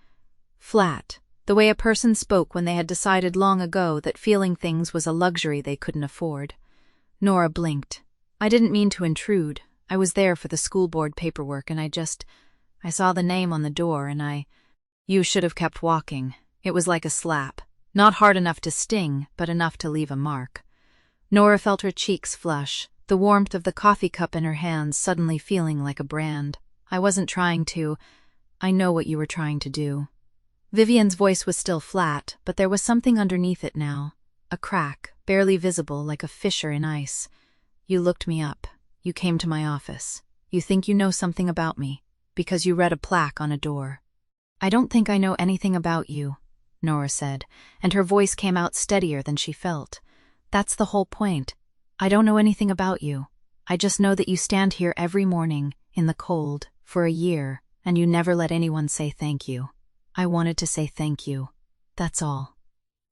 flat, the way a person spoke when they had decided long ago that feeling things was a luxury they couldn't afford. Nora blinked. "I didn't mean to intrude. I was there for the school board paperwork and I saw the name on the door and You should have kept walking." It was like a slap. Not hard enough to sting, but enough to leave a mark. Nora felt her cheeks flush, the warmth of the coffee cup in her hands suddenly feeling like a brand. "I wasn't trying to. I know what you were trying to do." Vivienne's voice was still flat, but there was something underneath it now. A crack, barely visible, like a fissure in ice. "You looked me up. You came to my office. You think you know something about me, because you read a plaque on a door." "I don't think I know anything about you," Nora said, and her voice came out steadier than she felt. "That's the whole point. I don't know anything about you. I just know that you stand here every morning, in the cold, for a year, and you never let anyone say thank you. I wanted to say thank you. That's all."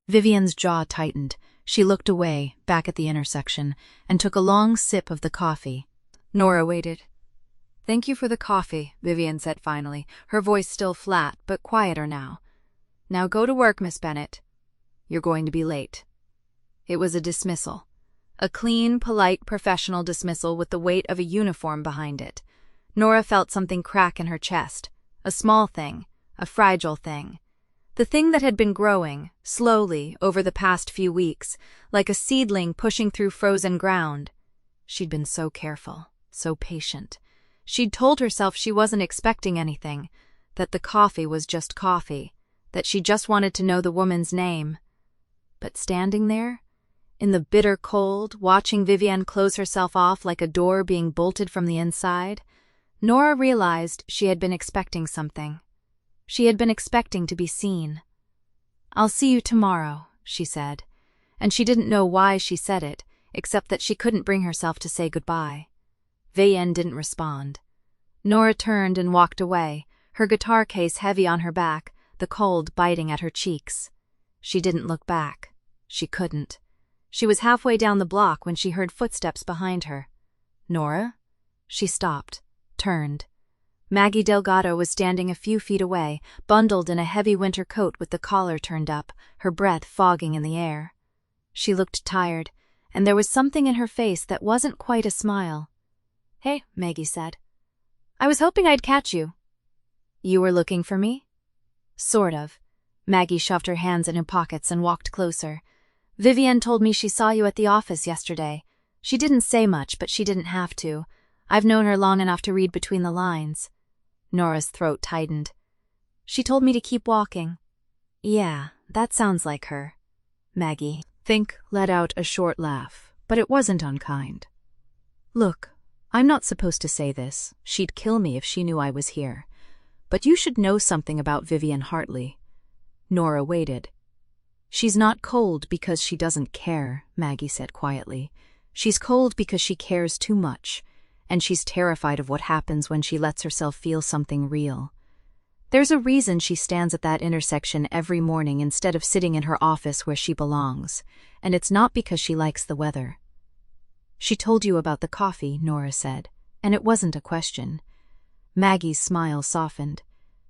Vivienne's jaw tightened. She looked away, back at the intersection, and took a long sip of the coffee. Nora waited. "Thank you for the coffee," Vivienne said finally, her voice still flat, but quieter now. "Now go to work, Miss Bennett. You're going to be late." It was a dismissal. A clean, polite, professional dismissal with the weight of a uniform behind it. Nora felt something crack in her chest. A small thing, a fragile thing. The thing that had been growing, slowly, over the past few weeks, like a seedling pushing through frozen ground. She'd been so careful, so patient. She'd told herself she wasn't expecting anything, that the coffee was just coffee, that she just wanted to know the woman's name. But standing there, in the bitter cold, watching Vivienne close herself off like a door being bolted from the inside, Nora realized she had been expecting something. She had been expecting to be seen. "I'll see you tomorrow," she said, and she didn't know why she said it, except that she couldn't bring herself to say goodbye. Vivienne didn't respond. Nora turned and walked away, her guitar case heavy on her back, the cold biting at her cheeks. She didn't look back. She couldn't. She was halfway down the block when she heard footsteps behind her. "Nora?" She stopped, turned. Maggie Delgado was standing a few feet away, bundled in a heavy winter coat with the collar turned up, her breath fogging in the air. She looked tired, and there was something in her face that wasn't quite a smile. "Hey," Maggie said. "I was hoping I'd catch you." "You were looking for me?" "Sort of." Maggie shoved her hands in her pockets and walked closer. "Vivian told me she saw you at the office yesterday. She didn't say much, but she didn't have to. I've known her long enough to read between the lines." Nora's throat tightened. "She told me to keep walking." "Yeah, that sounds like her." Maggie, let out a short laugh, but it wasn't unkind. "Look, I'm not supposed to say this. She'd kill me if she knew I was here. But you should know something about Vivian Hartley." Nora waited. "She's not cold because she doesn't care," Maggie said quietly. "She's cold because she cares too much, and she's terrified of what happens when she lets herself feel something real. There's a reason she stands at that intersection every morning instead of sitting in her office where she belongs, and it's not because she likes the weather." "She told you about the coffee," Nora said, and it wasn't a question. Maggie's smile softened.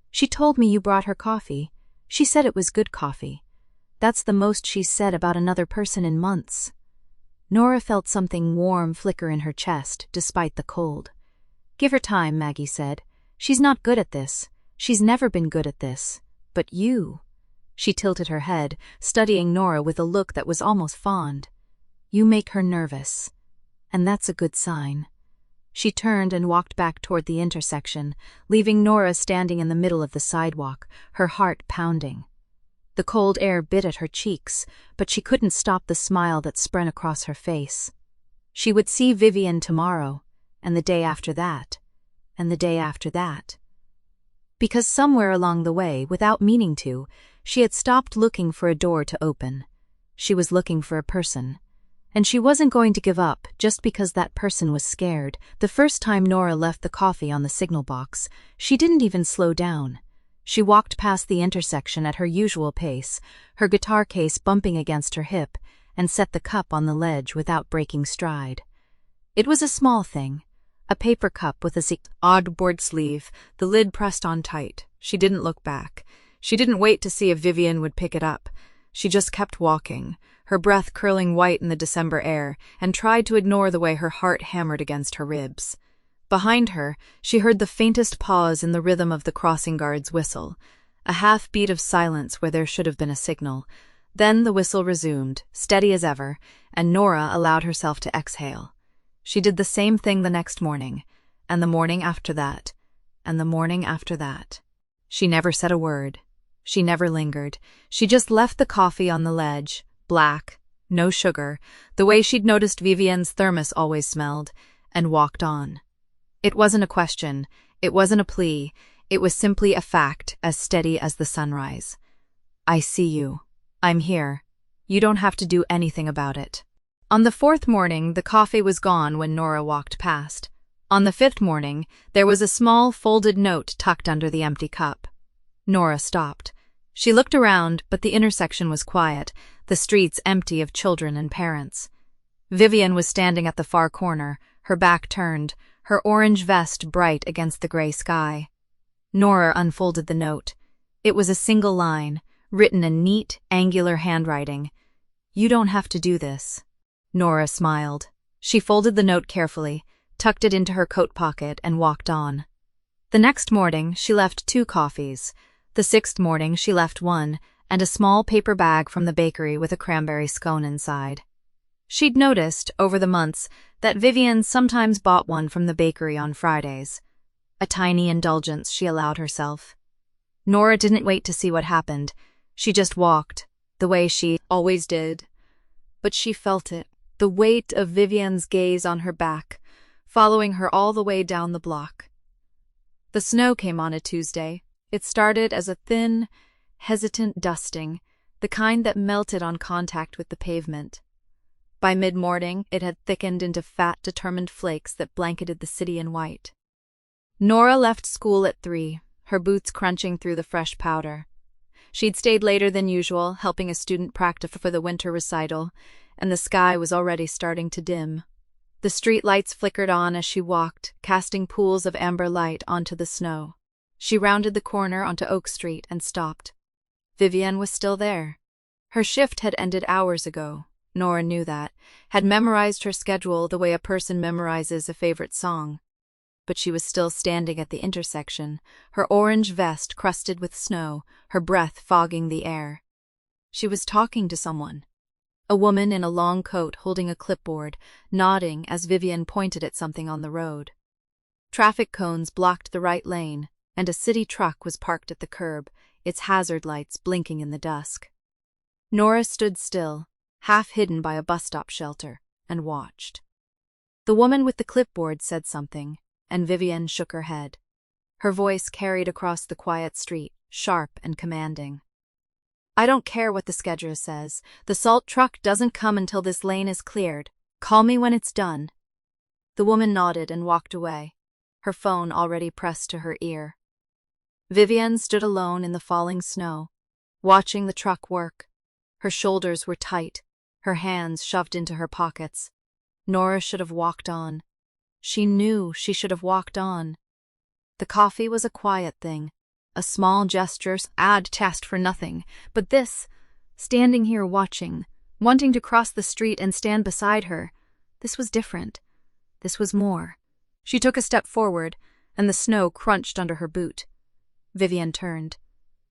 "She told me you brought her coffee. She said it was good coffee. That's the most she's said about another person in months." Nora felt something warm flicker in her chest, despite the cold. "Give her time," Maggie said. "She's not good at this. She's never been good at this. But you—" She tilted her head, studying Nora with a look that was almost fond. "You make her nervous. And that's a good sign." She turned and walked back toward the intersection, leaving Nora standing in the middle of the sidewalk, her heart pounding. The cold air bit at her cheeks, but she couldn't stop the smile that spread across her face. She would see Vivian tomorrow, and the day after that, and the day after that. Because somewhere along the way, without meaning to, she had stopped looking for a door to open. She was looking for a person. And she wasn't going to give up just because that person was scared. The first time Nora left the coffee on the signal box, she didn't even slow down. She walked past the intersection at her usual pace, her guitar case bumping against her hip, and set the cup on the ledge without breaking stride. It was a small thing, a paper cup with a odd board sleeve, the lid pressed on tight. She didn't look back. She didn't wait to see if Vivian would pick it up. She just kept walking, her breath curling white in the December air, and tried to ignore the way her heart hammered against her ribs. Behind her, she heard the faintest pause in the rhythm of the crossing guard's whistle, a half-beat of silence where there should have been a signal. Then the whistle resumed, steady as ever, and Nora allowed herself to exhale. She did the same thing the next morning, and the morning after that, and the morning after that. She never said a word. She never lingered. She just left the coffee on the ledge, black, no sugar, the way she'd noticed Vivian's thermos always smelled, and walked on. It wasn't a question, it wasn't a plea, it was simply a fact as steady as the sunrise. "I see you. I'm here. You don't have to do anything about it." On the fourth morning, the coffee was gone when Nora walked past. On the fifth morning, there was a small folded note tucked under the empty cup. Nora stopped. She looked around, but the intersection was quiet, the streets empty of children and parents. Vivian was standing at the far corner, her back turned, her orange vest bright against the gray sky. Nora unfolded the note. It was a single line, written in neat, angular handwriting. "You don't have to do this." Nora smiled. She folded the note carefully, tucked it into her coat pocket, and walked on. The next morning, she left 2 coffees. The 6th morning, she left 1, and a small paper bag from the bakery with a cranberry scone inside. She'd noticed, over the months, that Vivian sometimes bought one from the bakery on Fridays. A tiny indulgence she allowed herself. Nora didn't wait to see what happened. She just walked, the way she always did. But she felt it, the weight of Vivian's gaze on her back, following her all the way down the block. The snow came on a Tuesday. It started as a thin, hesitant dusting, the kind that melted on contact with the pavement. By mid-morning, it had thickened into fat, determined flakes that blanketed the city in white. Nora left school at 3, her boots crunching through the fresh powder. She'd stayed later than usual, helping a student practice for the winter recital, and the sky was already starting to dim. The street lights flickered on as she walked, casting pools of amber light onto the snow. She rounded the corner onto Oak Street and stopped. Vivian was still there. Her shift had ended hours ago. Nora knew that, had memorized her schedule the way a person memorizes a favorite song. But she was still standing at the intersection, her orange vest crusted with snow, her breath fogging the air. She was talking to someone. A woman in a long coat holding a clipboard, nodding as Vivian pointed at something on the road. Traffic cones blocked the right lane, and a city truck was parked at the curb, its hazard lights blinking in the dusk. Nora stood still, half hidden by a bus stop shelter, and watched. The woman with the clipboard said something, and Vivian shook her head. Her voice carried across the quiet street, sharp and commanding. "I don't care what the schedule says. The salt truck doesn't come until this lane is cleared. Call me when it's done." The woman nodded and walked away, her phone already pressed to her ear. Vivian stood alone in the falling snow, watching the truck work. Her shoulders were tight, her hands shoved into her pockets. Nora should have walked on. She knew she should have walked on. The coffee was a quiet thing, a small gesture I'd tasked for nothing, but this, standing here watching, wanting to cross the street and stand beside her, this was different. This was more. She took a step forward, and the snow crunched under her boot. Vivian turned.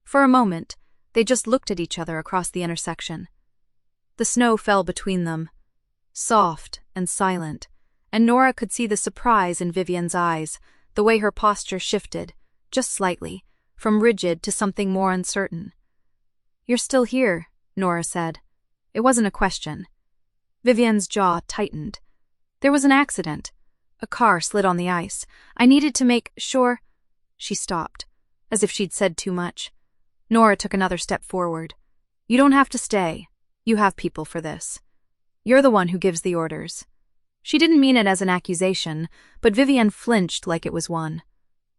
For a moment, they just looked at each other across the intersection. The snow fell between them, soft and silent, and Nora could see the surprise in Vivian's eyes, the way her posture shifted, just slightly, from rigid to something more uncertain. "You're still here," Nora said. It wasn't a question. Vivian's jaw tightened. "There was an accident. A car slid on the ice. I needed to make sure—" She stopped, as if she'd said too much. Nora took another step forward. "You don't have to stay. You have people for this. You're the one who gives the orders." She didn't mean it as an accusation, but Vivian flinched like it was one.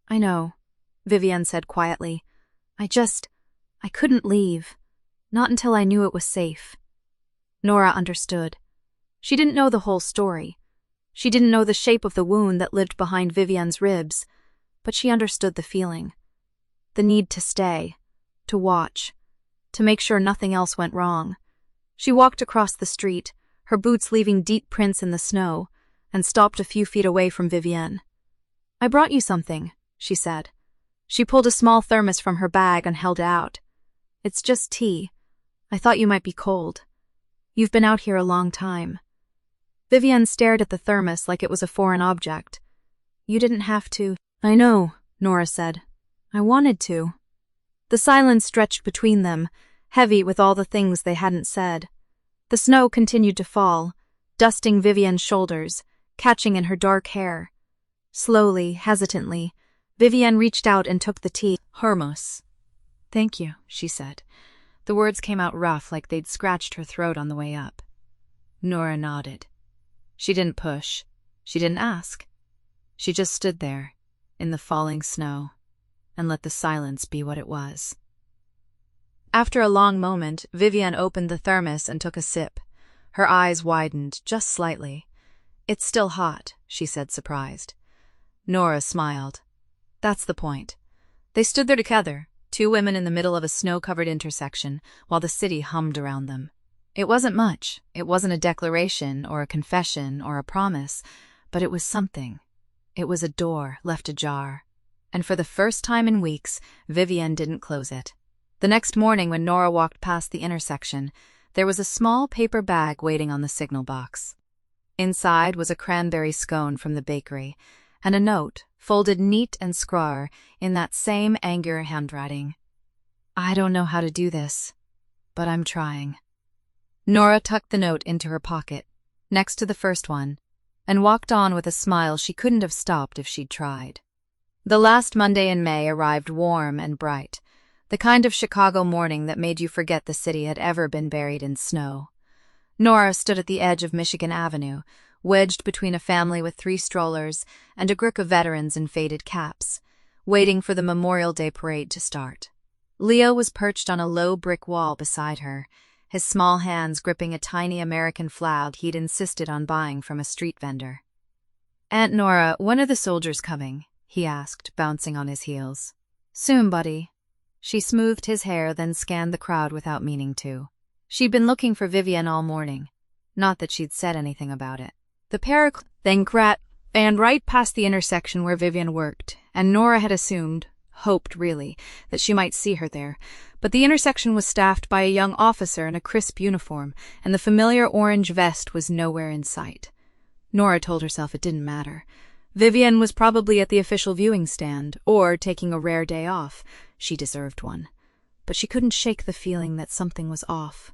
"I know," Vivian said quietly. I couldn't leave. Not until I knew it was safe." Nora understood. She didn't know the whole story. She didn't know the shape of the wound that lived behind Vivian's ribs, but she understood the feeling. The need to stay, to watch, to make sure nothing else went wrong. She walked across the street, her boots leaving deep prints in the snow, and stopped a few feet away from Vivian. "I brought you something," she said. She pulled a small thermos from her bag and held it out. "It's just tea. I thought you might be cold. You've been out here a long time." Vivian stared at the thermos like it was a foreign object. "You didn't have to." "I know," Nora said. "I wanted to." The silence stretched between them, heavy with all the things they hadn't said. The snow continued to fall, dusting Vivian's shoulders, catching in her dark hair. Slowly, hesitantly, Vivian reached out and took the tea. "Hermos." "Thank you," she said. The words came out rough like they'd scratched her throat on the way up. Nora nodded. She didn't push. She didn't ask. She just stood there, in the falling snow, and let the silence be what it was. After a long moment, Vivian opened the thermos and took a sip. Her eyes widened, just slightly. "It's still hot," she said, surprised. Nora smiled. "That's the point." They stood there together, two women in the middle of a snow-covered intersection, while the city hummed around them. It wasn't much. It wasn't a declaration or a confession or a promise, but it was something. It was a door left ajar. And for the first time in weeks, Vivian didn't close it. The next morning when Nora walked past the intersection, there was a small paper bag waiting on the signal box. Inside was a cranberry scone from the bakery, and a note, folded neat and square, in that same angular handwriting. "I don't know how to do this, but I'm trying." Nora tucked the note into her pocket, next to the first one, and walked on with a smile she couldn't have stopped if she'd tried. The last Monday in May arrived warm and bright, the kind of Chicago morning that made you forget the city had ever been buried in snow. Nora stood at the edge of Michigan Avenue, wedged between a family with 3 strollers and a group of veterans in faded caps, waiting for the Memorial Day parade to start. Leo was perched on a low brick wall beside her, his small hands gripping a tiny American flag he'd insisted on buying from a street vendor. "Aunt Nora, when are the soldiers coming?" he asked, bouncing on his heels. "Soon, buddy." She smoothed his hair, then scanned the crowd without meaning to. She'd been looking for Vivian all morning. Not that she'd said anything about it. The pair then ran right past the intersection where Vivian worked, and Nora had hoped really, that she might see her there. But the intersection was staffed by a young officer in a crisp uniform, and the familiar orange vest was nowhere in sight. Nora told herself it didn't matter. Vivian was probably at the official viewing stand, or taking a rare day off. She deserved one. But she couldn't shake the feeling that something was off.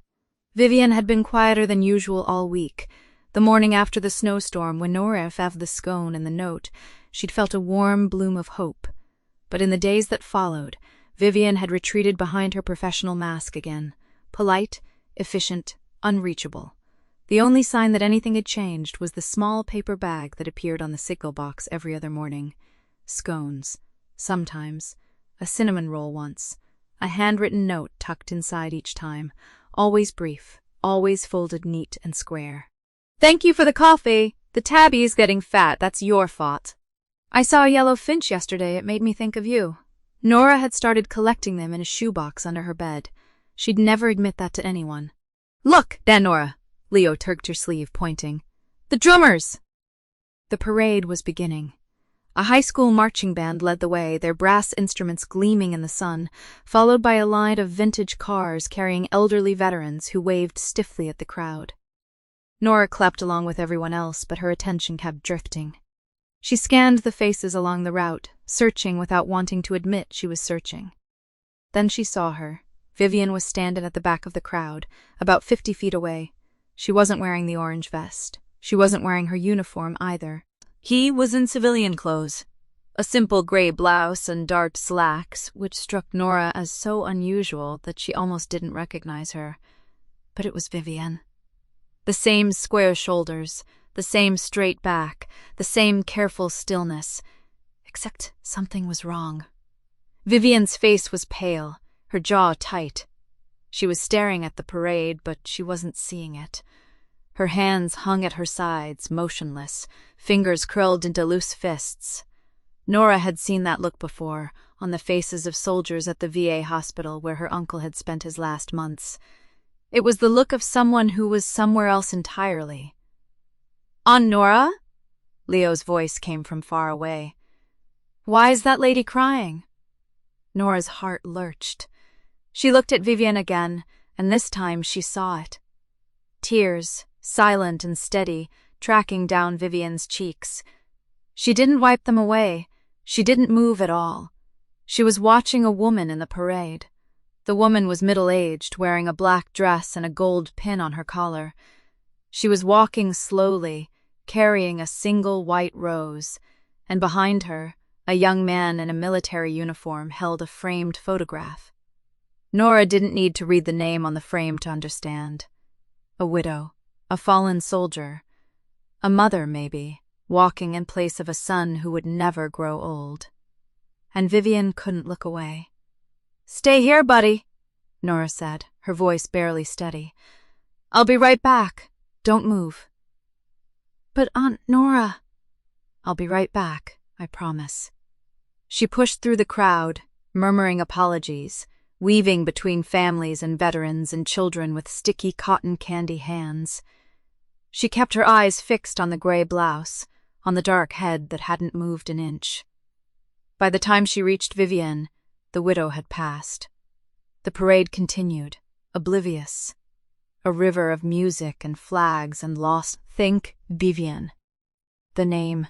Vivian had been quieter than usual all week. The morning after the snowstorm, when Nora found the scone and the note, she'd felt a warm bloom of hope. But in the days that followed, Vivian had retreated behind her professional mask again, polite, efficient, unreachable. The only sign that anything had changed was the small paper bag that appeared on the signal box every other morning. Scones, sometimes, a cinnamon roll once, a handwritten note tucked inside each time, always brief, always folded neat and square. "Thank you for the coffee. The tabby's getting fat, that's your fault. I saw a yellow finch yesterday, it made me think of you." Nora had started collecting them in a shoebox under her bed. She'd never admit that to anyone. "Look, Dan, Nora!" Leo tugged her sleeve, pointing. "The drummers!" The parade was beginning. A high school marching band led the way, their brass instruments gleaming in the sun, followed by a line of vintage cars carrying elderly veterans who waved stiffly at the crowd. Nora clapped along with everyone else, but her attention kept drifting. She scanned the faces along the route, searching without wanting to admit she was searching. Then she saw her. Vivian was standing at the back of the crowd, about 50 feet away. She wasn't wearing the orange vest. She wasn't wearing her uniform either. He was in civilian clothes, a simple gray blouse and dark slacks, which struck Nora as so unusual that she almost didn't recognize her. But it was Vivian. The same square shoulders, the same straight back, the same careful stillness, except something was wrong. Vivian's face was pale, her jaw tight. She was staring at the parade, but she wasn't seeing it. Her hands hung at her sides, motionless, fingers curled into loose fists. Nora had seen that look before, on the faces of soldiers at the VA hospital where her uncle had spent his last months. It was the look of someone who was somewhere else entirely. "Aunt Nora?" Leo's voice came from far away. "Why is that lady crying?" Nora's heart lurched. She looked at Vivian again, and this time she saw it. Tears, silent and steady, tracking down Vivian's cheeks. She didn't wipe them away. She didn't move at all. She was watching a woman in the parade. The woman was middle-aged, wearing a black dress and a gold pin on her collar. She was walking slowly, carrying a single white rose, and behind her, a young man in a military uniform held a framed photograph. Nora didn't need to read the name on the frame to understand. A widow, a fallen soldier, a mother, maybe, walking in place of a son who would never grow old. And Vivian couldn't look away. "Stay here, buddy," Nora said, her voice barely steady. "I'll be right back. Don't move." "But Aunt Nora..." "I'll be right back, I promise." She pushed through the crowd, murmuring apologies, weaving between families and veterans and children with sticky cotton candy hands. She kept her eyes fixed on the gray blouse, on the dark head that hadn't moved an inch. By the time she reached Vivian, the widow had passed. The parade continued, oblivious. A river of music and flags and lost. Think Vivian. The name.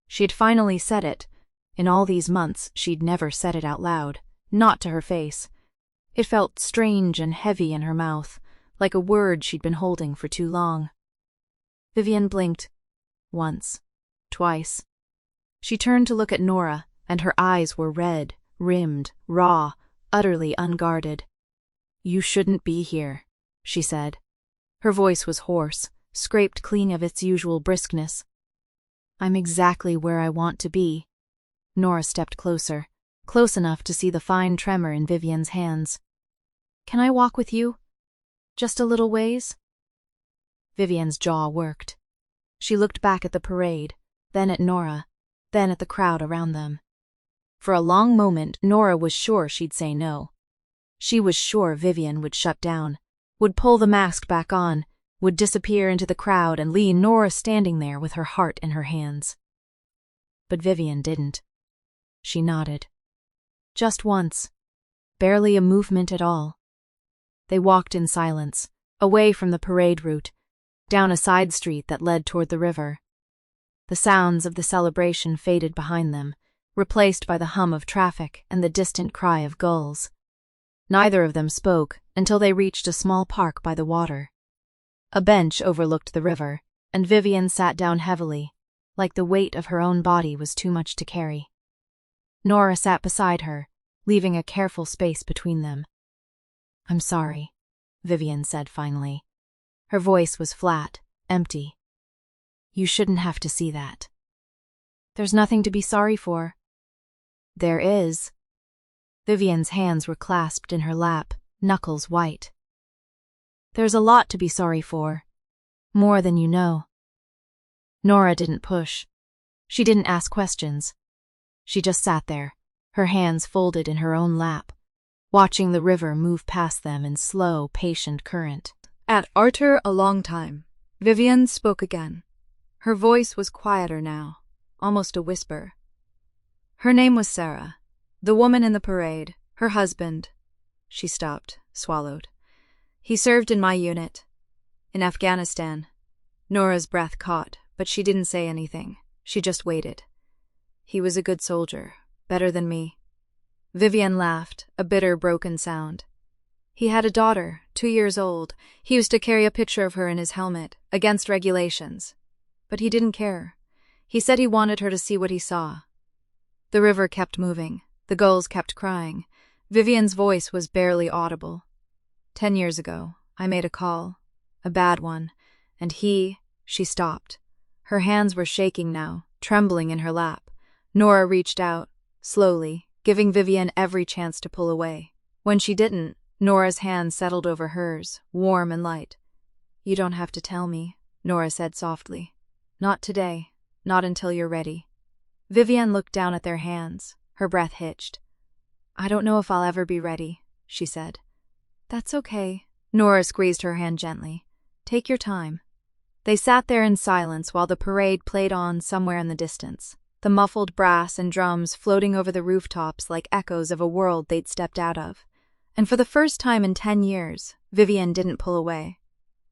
She had finally said it. In all these months, she'd never said it out loud, not to her face. It felt strange and heavy in her mouth, like a word she'd been holding for too long. Vivian blinked. Once. Twice. She turned to look at Nora, and her eyes were red, rimmed, raw, utterly unguarded. "You shouldn't be here," she said. Her voice was hoarse, scraped clean of its usual briskness. "I'm exactly where I want to be." Nora stepped closer, close enough to see the fine tremor in Vivian's hands. "Can I walk with you? Just a little ways?" Vivian's jaw worked. She looked back at the parade, then at Nora, then at the crowd around them. For a long moment, Nora was sure she'd say no. She was sure Vivian would shut down, would pull the mask back on, would disappear into the crowd and leave Nora standing there with her heart in her hands. But Vivian didn't. She nodded. Just once. Barely a movement at all. They walked in silence, away from the parade route, down a side street that led toward the river. The sounds of the celebration faded behind them, replaced by the hum of traffic and the distant cry of gulls. Neither of them spoke until they reached a small park by the water. A bench overlooked the river, and Vivian sat down heavily, like the weight of her own body was too much to carry. Nora sat beside her, leaving a careful space between them. "I'm sorry," Vivian said finally. Her voice was flat, empty. "You shouldn't have to see that." "There's nothing to be sorry for." "There is." Vivian's hands were clasped in her lap, knuckles white. "There's a lot to be sorry for. More than you know." Nora didn't push. She didn't ask questions. She just sat there, her hands folded in her own lap, watching the river move past them in slow, patient current. After a long time, Vivian spoke again. Her voice was quieter now, almost a whisper. Her name was Sarah, the woman in the parade, her husband. She stopped, swallowed. He served in my unit, in Afghanistan. Nora's breath caught, but she didn't say anything. She just waited. He was a good soldier, better than me. Vivian laughed, a bitter, broken sound. He had a daughter, 2 years old. He used to carry a picture of her in his helmet, against regulations. But he didn't care. He said he wanted her to see what he saw. The river kept moving. The gulls kept crying. Vivian's voice was barely audible. 10 years ago, I made a call. A bad one. And she stopped. Her hands were shaking now, trembling in her lap. Nora reached out, slowly, giving Vivian every chance to pull away. When she didn't, Nora's hand settled over hers, warm and light. "You don't have to tell me," Nora said softly. "Not today. Not until you're ready." Vivian looked down at their hands. Her breath hitched. "I don't know if I'll ever be ready," she said. "That's okay." Nora squeezed her hand gently. "Take your time." They sat there in silence while the parade played on somewhere in the distance, the muffled brass and drums floating over the rooftops like echoes of a world they'd stepped out of. And for the first time in 10 years, Vivian didn't pull away.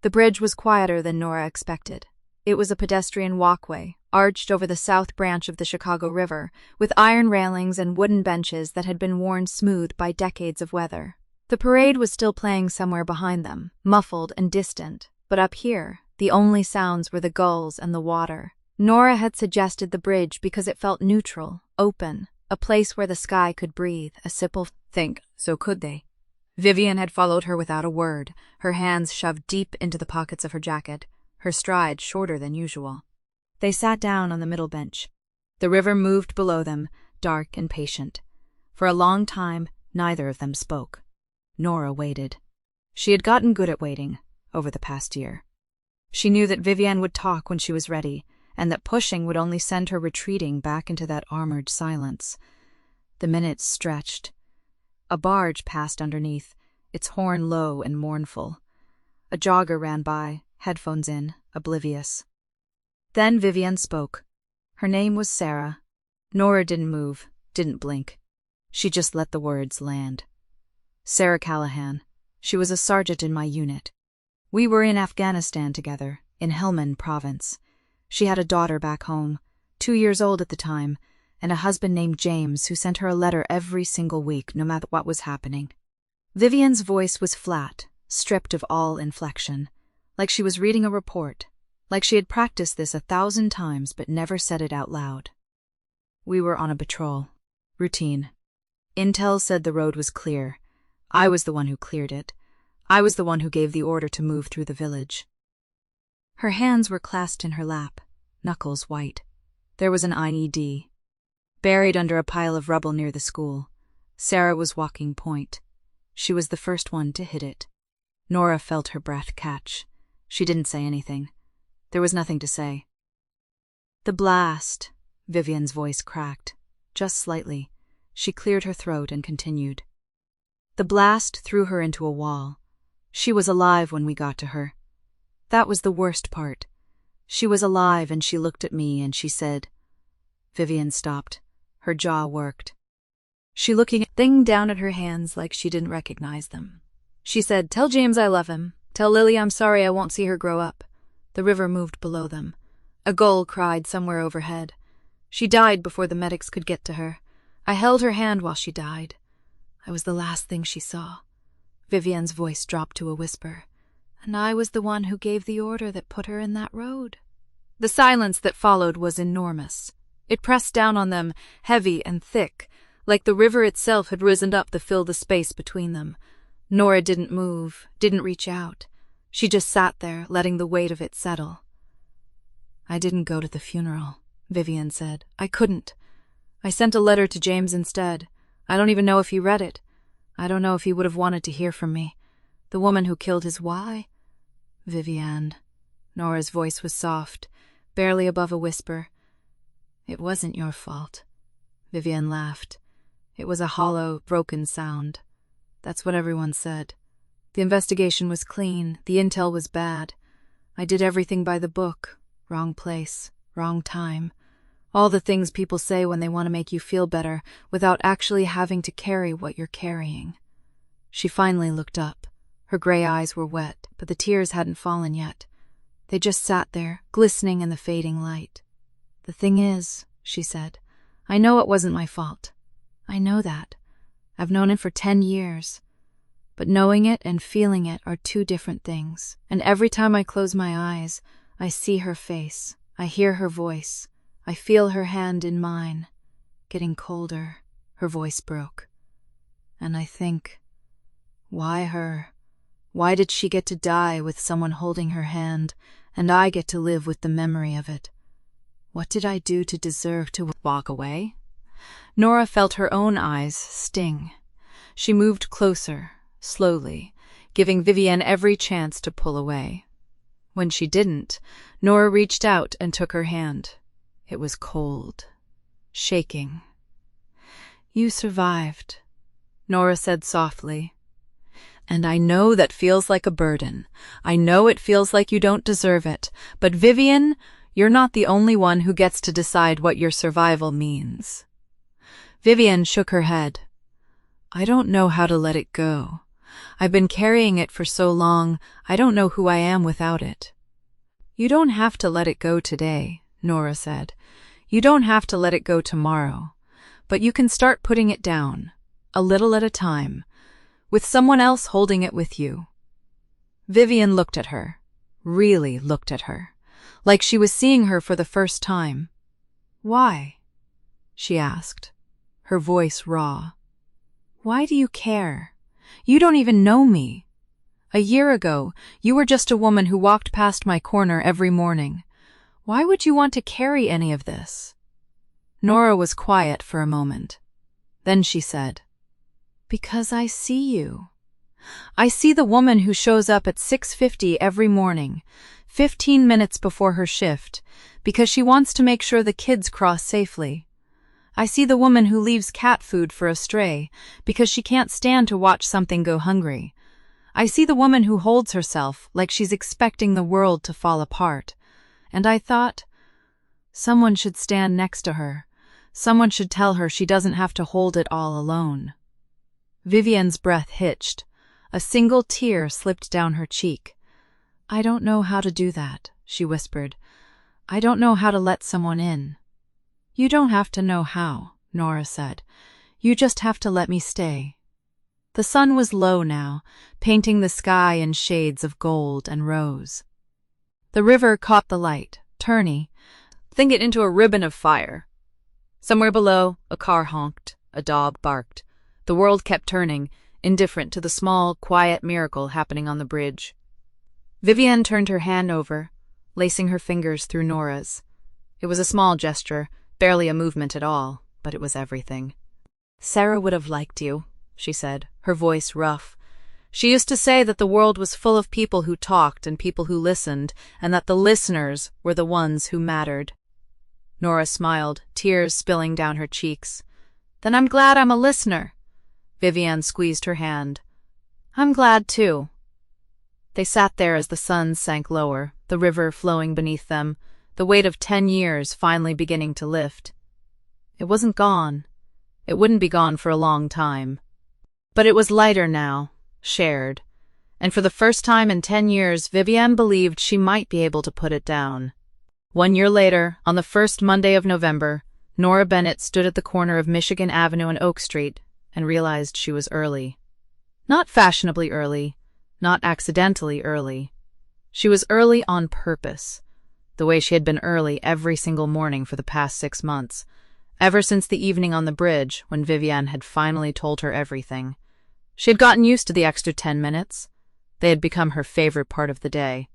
The bridge was quieter than Nora expected. It was a pedestrian walkway, arched over the south branch of the Chicago River, with iron railings and wooden benches that had been worn smooth by decades of weather. The parade was still playing somewhere behind them, muffled and distant, but up here, the only sounds were the gulls and the water. Nora had suggested the bridge because it felt neutral, open, a place where the sky could breathe, a simple think, so could they. Vivian had followed her without a word, her hands shoved deep into the pockets of her jacket, her stride shorter than usual. They sat down on the middle bench. The river moved below them, dark and patient. For a long time, neither of them spoke. Nora waited. She had gotten good at waiting, over the past year. She knew that Vivian would talk when she was ready, and that pushing would only send her retreating back into that armored silence. The minutes stretched. A barge passed underneath, its horn low and mournful. A jogger ran by, headphones in, oblivious. Then Vivian spoke. Her name was Sarah. Nora didn't move, didn't blink. She just let the words land. Sarah Callahan. She was a sergeant in my unit. We were in Afghanistan together, in Helmand Province. She had a daughter back home, 2 years old at the time, and a husband named James who sent her a letter every single week, no matter what was happening. Vivian's voice was flat, stripped of all inflection, like she was reading a report, like she had practiced this 1,000 times but never said it out loud. We were on a patrol. Routine. Intel said the road was clear. I was the one who cleared it. I was the one who gave the order to move through the village. Her hands were clasped in her lap, knuckles white. There was an IED. Buried under a pile of rubble near the school. Sarah was walking point. She was the first one to hit it. Nora felt her breath catch. She didn't say anything. There was nothing to say. The blast, Vivian's voice cracked, just slightly. She cleared her throat and continued. The blast threw her into a wall. She was alive when we got to her. That was the worst part. She was alive and she looked at me and she said, Vivian stopped. Her jaw worked. She looking thing down at her hands like she didn't recognize them. She said, tell James I love him. Tell Lily I'm sorry I won't see her grow up. The river moved below them. A gull cried somewhere overhead. She died before the medics could get to her. I held her hand while she died. I was the last thing she saw. Vivian's voice dropped to a whisper. And I was the one who gave the order that put her in that road. The silence that followed was enormous. It pressed down on them, heavy and thick, like the river itself had risen up to fill the space between them. Nora didn't move, didn't reach out. She just sat there, letting the weight of it settle. I didn't go to the funeral, Vivian said. I couldn't. I sent a letter to James instead. I don't even know if he read it. I don't know if he would have wanted to hear from me. The woman who killed his why? Vivian. Nora's voice was soft, barely above a whisper. It wasn't your fault. Vivian laughed. It was a hollow, broken sound. That's what everyone said. The investigation was clean. The intel was bad. I did everything by the book. Wrong place, wrong time. All the things people say when they want to make you feel better without actually having to carry what you're carrying. She finally looked up. Her gray eyes were wet, but the tears hadn't fallen yet. They just sat there, glistening in the fading light. The thing is, she said, I know it wasn't my fault. I know that. I've known it for 10 years. But knowing it and feeling it are two different things. And every time I close my eyes, I see her face. I hear her voice. I feel her hand in mine. Getting colder. Her voice broke. And I think, why her? Why did she get to die with someone holding her hand, and I get to live with the memory of it? What did I do to deserve to walk away? Nora felt her own eyes sting. She moved closer, slowly, giving Vivian every chance to pull away. When she didn't, Nora reached out and took her hand. It was cold, shaking. You survived, Nora said softly. And I know that feels like a burden. I know it feels like you don't deserve it. But Vivian, you're not the only one who gets to decide what your survival means. Vivian shook her head. I don't know how to let it go. I've been carrying it for so long, I don't know who I am without it. You don't have to let it go today, Nora said. You don't have to let it go tomorrow. But you can start putting it down, a little at a time, with someone else holding it with you. Vivian looked at her, really looked at her, like she was seeing her for the first time. Why? She asked, her voice raw. Why do you care? You don't even know me. A year ago, you were just a woman who walked past my corner every morning. Why would you want to carry any of this? Nora was quiet for a moment. Then she said, Because I see you. I see the woman who shows up at 6:50 every morning, 15 minutes before her shift, because she wants to make sure the kids cross safely. I see the woman who leaves cat food for a stray, because she can't stand to watch something go hungry. I see the woman who holds herself like she's expecting the world to fall apart. And I thought, someone should stand next to her. Someone should tell her she doesn't have to hold it all alone. Vivian's breath hitched. A single tear slipped down her cheek. I don't know how to do that, she whispered. I don't know how to let someone in. You don't have to know how, Nora said. You just have to let me stay. The sun was low now, painting the sky in shades of gold and rose. The river caught the light, turning it into a ribbon of fire. Somewhere below, a car honked, a dog barked. The world kept turning, indifferent to the small, quiet miracle happening on the bridge. Vivian turned her hand over, lacing her fingers through Nora's. It was a small gesture, barely a movement at all, but it was everything. Sarah would have liked you, she said, her voice rough. She used to say that the world was full of people who talked and people who listened, and that the listeners were the ones who mattered. Nora smiled, tears spilling down her cheeks. Then I'm glad I'm a listener. Vivian squeezed her hand. I'm glad too. They sat there as the sun sank lower, the river flowing beneath them, the weight of 10 years finally beginning to lift. It wasn't gone. It wouldn't be gone for a long time. But it was lighter now, shared. And for the first time in 10 years, Vivienne believed she might be able to put it down. 1 year later, on the first Monday of November, Nora Bennett stood at the corner of Michigan Avenue and Oak Street and realized she was early. Not fashionably early, not accidentally early. She was early on purpose, the way she had been early every single morning for the past 6 months, ever since the evening on the bridge when Vivienne had finally told her everything. She had gotten used to the extra 10 minutes. They had become her favorite part of the day.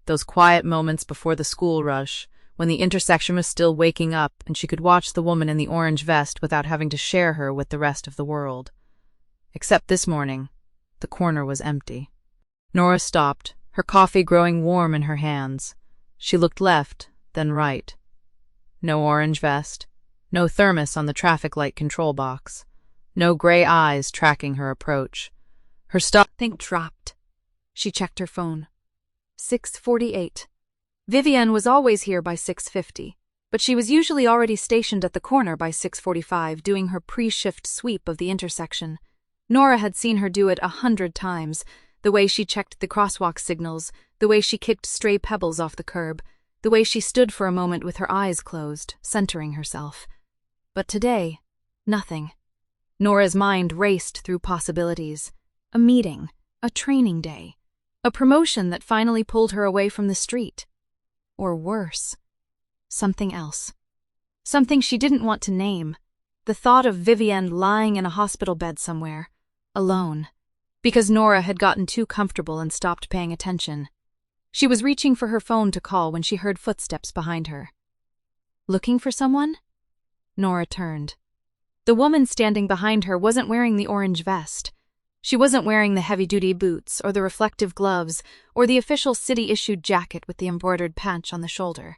Those quiet moments before the school rush, when the intersection was still waking up and she could watch the woman in the orange vest without having to share her with the rest of the world. Except this morning, the corner was empty. Nora stopped, her coffee growing warm in her hands. She looked left, then right. No orange vest, no thermos on the traffic light control box, no gray eyes tracking her approach. Her think dropped. She checked her phone. 6:48. Vivienne was always here by 6:50, but she was usually already stationed at the corner by 6:45 doing her pre-shift sweep of the intersection. Nora had seen her do it 100 times, the way she checked the crosswalk signals, the way she kicked stray pebbles off the curb, the way she stood for a moment with her eyes closed, centering herself. But today, nothing. Nora's mind raced through possibilities. A meeting, a training day, a promotion that finally pulled her away from the street. Or worse, something else. Something she didn't want to name. The thought of Vivienne lying in a hospital bed somewhere, alone, because Nora had gotten too comfortable and stopped paying attention. She was reaching for her phone to call when she heard footsteps behind her. Looking for someone? Nora turned. The woman standing behind her wasn't wearing the orange vest. She wasn't wearing the heavy-duty boots or the reflective gloves or the official city-issued jacket with the embroidered patch on the shoulder.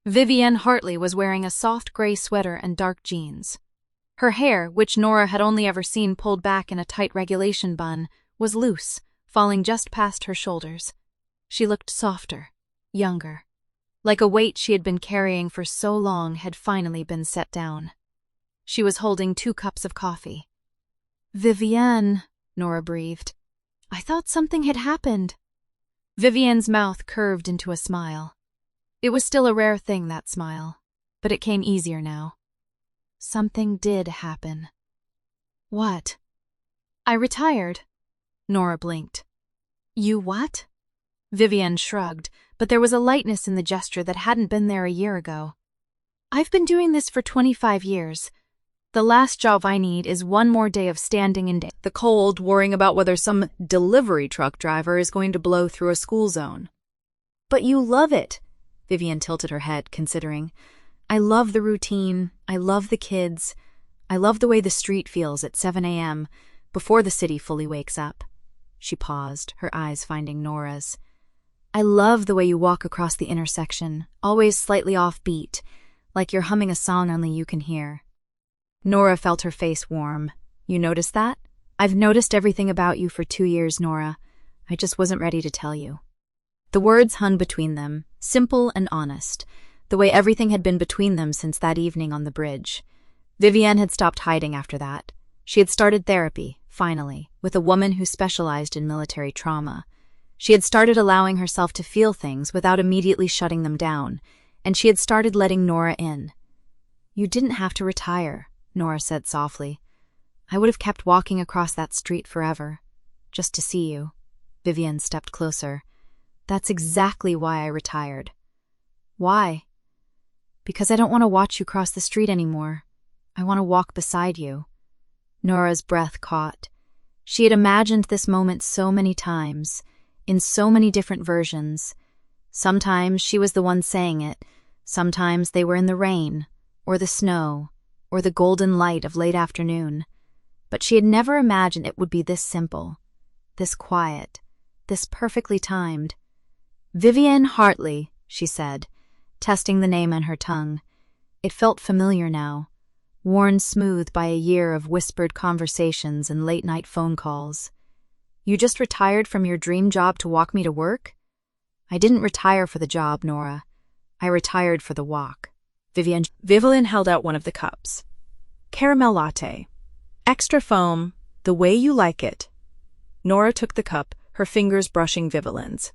Vivienne Hartley was wearing a soft gray sweater and dark jeans. Her hair, which Nora had only ever seen pulled back in a tight regulation bun, was loose, falling just past her shoulders. She looked softer, younger, like a weight she had been carrying for so long had finally been set down. She was holding 2 cups of coffee. "Vivienne," Nora breathed. "I thought something had happened." Vivienne's mouth curved into a smile. It was still a rare thing, that smile, but it came easier now. Something did happen. What? "I retired." Nora blinked. "You what?" Vivienne shrugged, but there was a lightness in the gesture that hadn't been there a year ago. "I've been doing this for 25 years. The last job I need is one more day of standing in the cold, worrying about whether some delivery truck driver is going to blow through a school zone." "But you love it." Vivienne tilted her head, considering. "I love the routine. I love the kids. I love the way the street feels at 7 a.m., before the city fully wakes up." She paused, her eyes finding Nora's. "I love the way you walk across the intersection, always slightly off beat, like you're humming a song only you can hear." Nora felt her face warm. "You noticed that? I've noticed everything about you for 2 years, Nora. I just wasn't ready to tell you." The words hung between them, simple and honest, the way everything had been between them since that evening on the bridge. Vivienne had stopped hiding after that. She had started therapy, finally, with a woman who specialized in military trauma. She had started allowing herself to feel things without immediately shutting them down, and she had started letting Nora in. "You didn't have to retire," Nora said softly. "I would have kept walking across that street forever, just to see you." Vivienne stepped closer. "That's exactly why I retired." "Why?" "Because I don't want to watch you cross the street anymore. I want to walk beside you." Nora's breath caught. She had imagined this moment so many times, in so many different versions. Sometimes she was the one saying it, sometimes they were in the rain, or the snow, or the golden light of late afternoon. But she had never imagined it would be this simple, this quiet, this perfectly timed. "Vivienne Hartley," she said, testing the name on her tongue. It felt familiar now, worn smooth by a year of whispered conversations and late-night phone calls. You just retired from your dream job to walk me to work? I didn't retire for the job, Nora. I retired for the walk. Vivian held out one of the cups. Caramel latte. Extra foam, the way you like it. Nora took the cup, her fingers brushing Vivian's.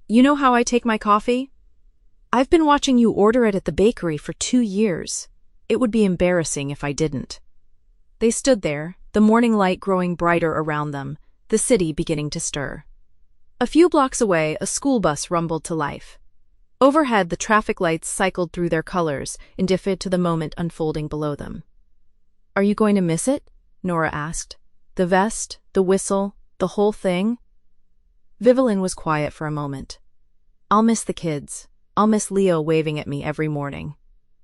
You know how I take my coffee? I've been watching you order it at the bakery for 2 years. It would be embarrassing if I didn't. They stood there, the morning light growing brighter around them, the city beginning to stir. A few blocks away, a school bus rumbled to life. Overhead, the traffic lights cycled through their colors, indifferent to the moment unfolding below them. Are you going to miss it? Nora asked. The vest, the whistle, the whole thing? Vivian was quiet for a moment. I'll miss the kids. I'll miss Leo waving at me every morning.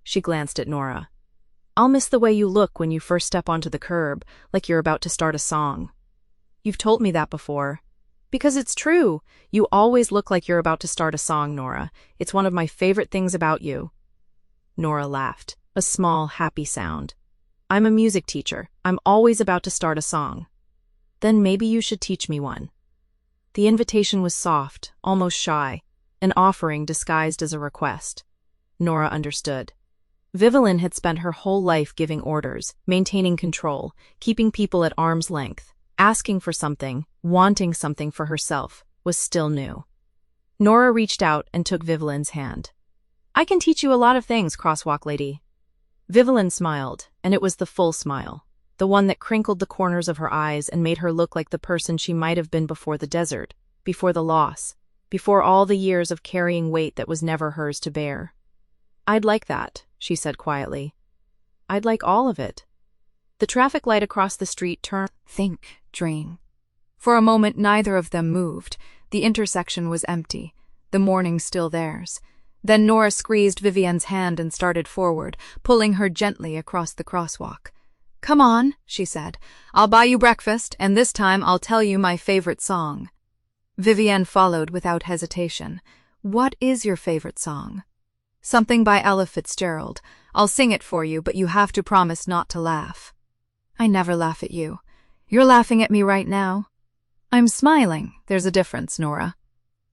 She glanced at Nora. I'll miss the way you look when you first step onto the curb, like you're about to start a song. You've told me that before. Because it's true. You always look like you're about to start a song, Nora. It's one of my favorite things about you. Nora laughed, a small, happy sound. I'm a music teacher. I'm always about to start a song. Then maybe you should teach me one. The invitation was soft, almost shy, an offering disguised as a request. Nora understood. Vivian had spent her whole life giving orders, maintaining control, keeping people at arm's length. Asking for something, wanting something for herself, was still new. Nora reached out and took Vivian's hand. I can teach you a lot of things, crosswalk lady. Vivian smiled, and it was the full smile, the one that crinkled the corners of her eyes and made her look like the person she might have been before the desert, before the loss, before all the years of carrying weight that was never hers to bear. I'd like that, she said quietly. I'd like all of it. The traffic light across the street turned. Think, dream. For a moment, neither of them moved. The intersection was empty, the morning still theirs. Then Nora squeezed Vivian's hand and started forward, pulling her gently across the crosswalk. Come on, she said. I'll buy you breakfast, and this time I'll tell you my favorite song. Vivian followed without hesitation. What is your favorite song? Something by Ella Fitzgerald. I'll sing it for you, but you have to promise not to laugh. I never laugh at you. You're laughing at me right now. I'm smiling. There's a difference, Nora.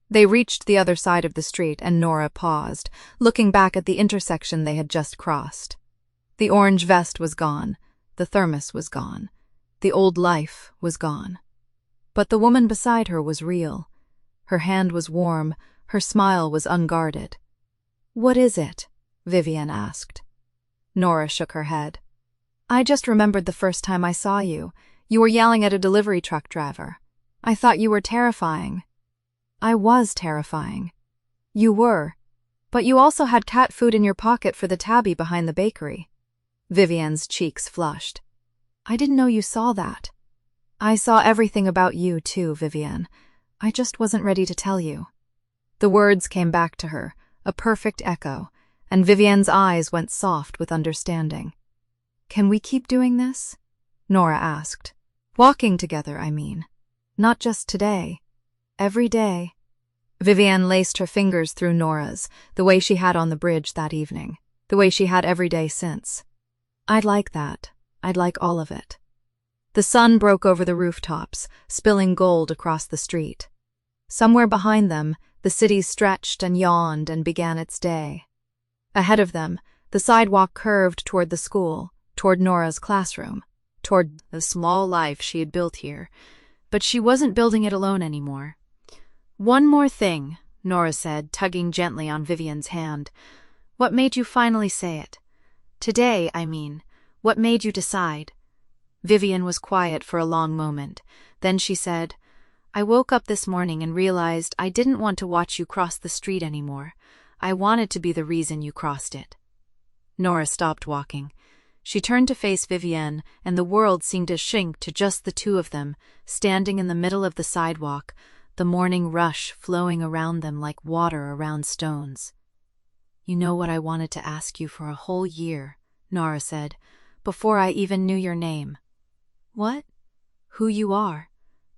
They reached the other side of the street and Nora paused, looking back at the intersection they had just crossed. The orange vest was gone. The thermos was gone. The old life was gone. But the woman beside her was real. Her hand was warm. Her smile was unguarded. What is it? Vivian asked. Nora shook her head. I just remembered the first time I saw you. You were yelling at a delivery truck driver. I thought you were terrifying. I was terrifying. You were. But you also had cat food in your pocket for the tabby behind the bakery. Vivian's cheeks flushed. I didn't know you saw that. I saw everything about you too, Vivian. I just wasn't ready to tell you. The words came back to her, a perfect echo, and Vivian's eyes went soft with understanding. Can we keep doing this? Nora asked. Walking together, I mean. Not just today. Every day. Vivian laced her fingers through Nora's, the way she had on the bridge that evening, the way she had every day since. I'd like that. I'd like all of it. The sun broke over the rooftops, spilling gold across the street. Somewhere behind them, the city stretched and yawned and began its day. Ahead of them, the sidewalk curved toward the school, toward Nora's classroom, toward the small life she had built here. But she wasn't building it alone anymore. One more thing, Nora said, tugging gently on Vivian's hand. What made you finally say it? Today, I mean. What made you decide? Vivian was quiet for a long moment. Then she said, I woke up this morning and realized I didn't want to watch you cross the street anymore. I wanted to be the reason you crossed it. Nora stopped walking. She turned to face Vivian, and the world seemed to shrink to just the two of them, standing in the middle of the sidewalk, the morning rush flowing around them like water around stones. You know what I wanted to ask you for a whole year, Nora said, before I even knew your name. What? Who you are.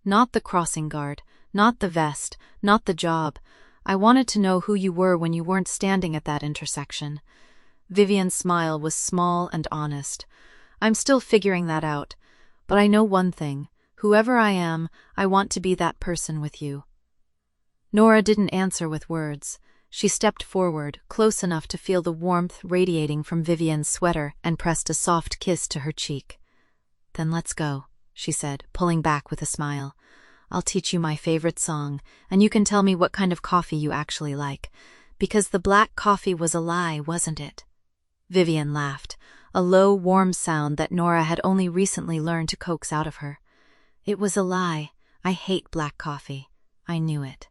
Not the crossing guard, not the vest, not the job. I wanted to know who you were when you weren't standing at that intersection. Vivian's smile was small and honest. I'm still figuring that out, but I know one thing. Whoever I am, I want to be that person with you." Nora didn't answer with words. She stepped forward, close enough to feel the warmth radiating from Vivian's sweater, and pressed a soft kiss to her cheek. "Then let's go," she said, pulling back with a smile. "I'll teach you my favorite song, and you can tell me what kind of coffee you actually like. Because the black coffee was a lie, wasn't it?" Vivian laughed, a low, warm sound that Nora had only recently learned to coax out of her. "It was a lie. I hate black coffee. I knew it."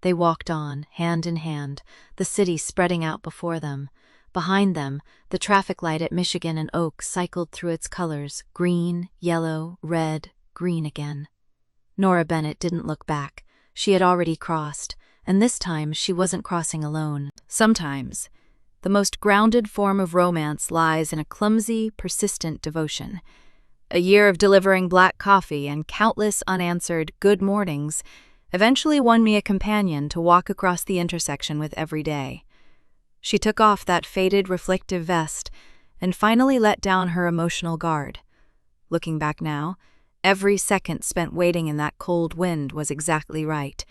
They walked on, hand in hand, the city spreading out before them. Behind them, the traffic light at Michigan and Oak cycled through its colors, green, yellow, red, green again. Nora Bennett didn't look back. She had already crossed, and this time she wasn't crossing alone. Sometimes, the most grounded form of romance lies in a clumsy, persistent devotion. A year of delivering black coffee and countless unanswered good mornings eventually won me a companion to walk across the intersection with every day. She took off that faded reflective vest and finally let down her emotional guard. Looking back now, every second spent waiting in that cold wind was exactly right.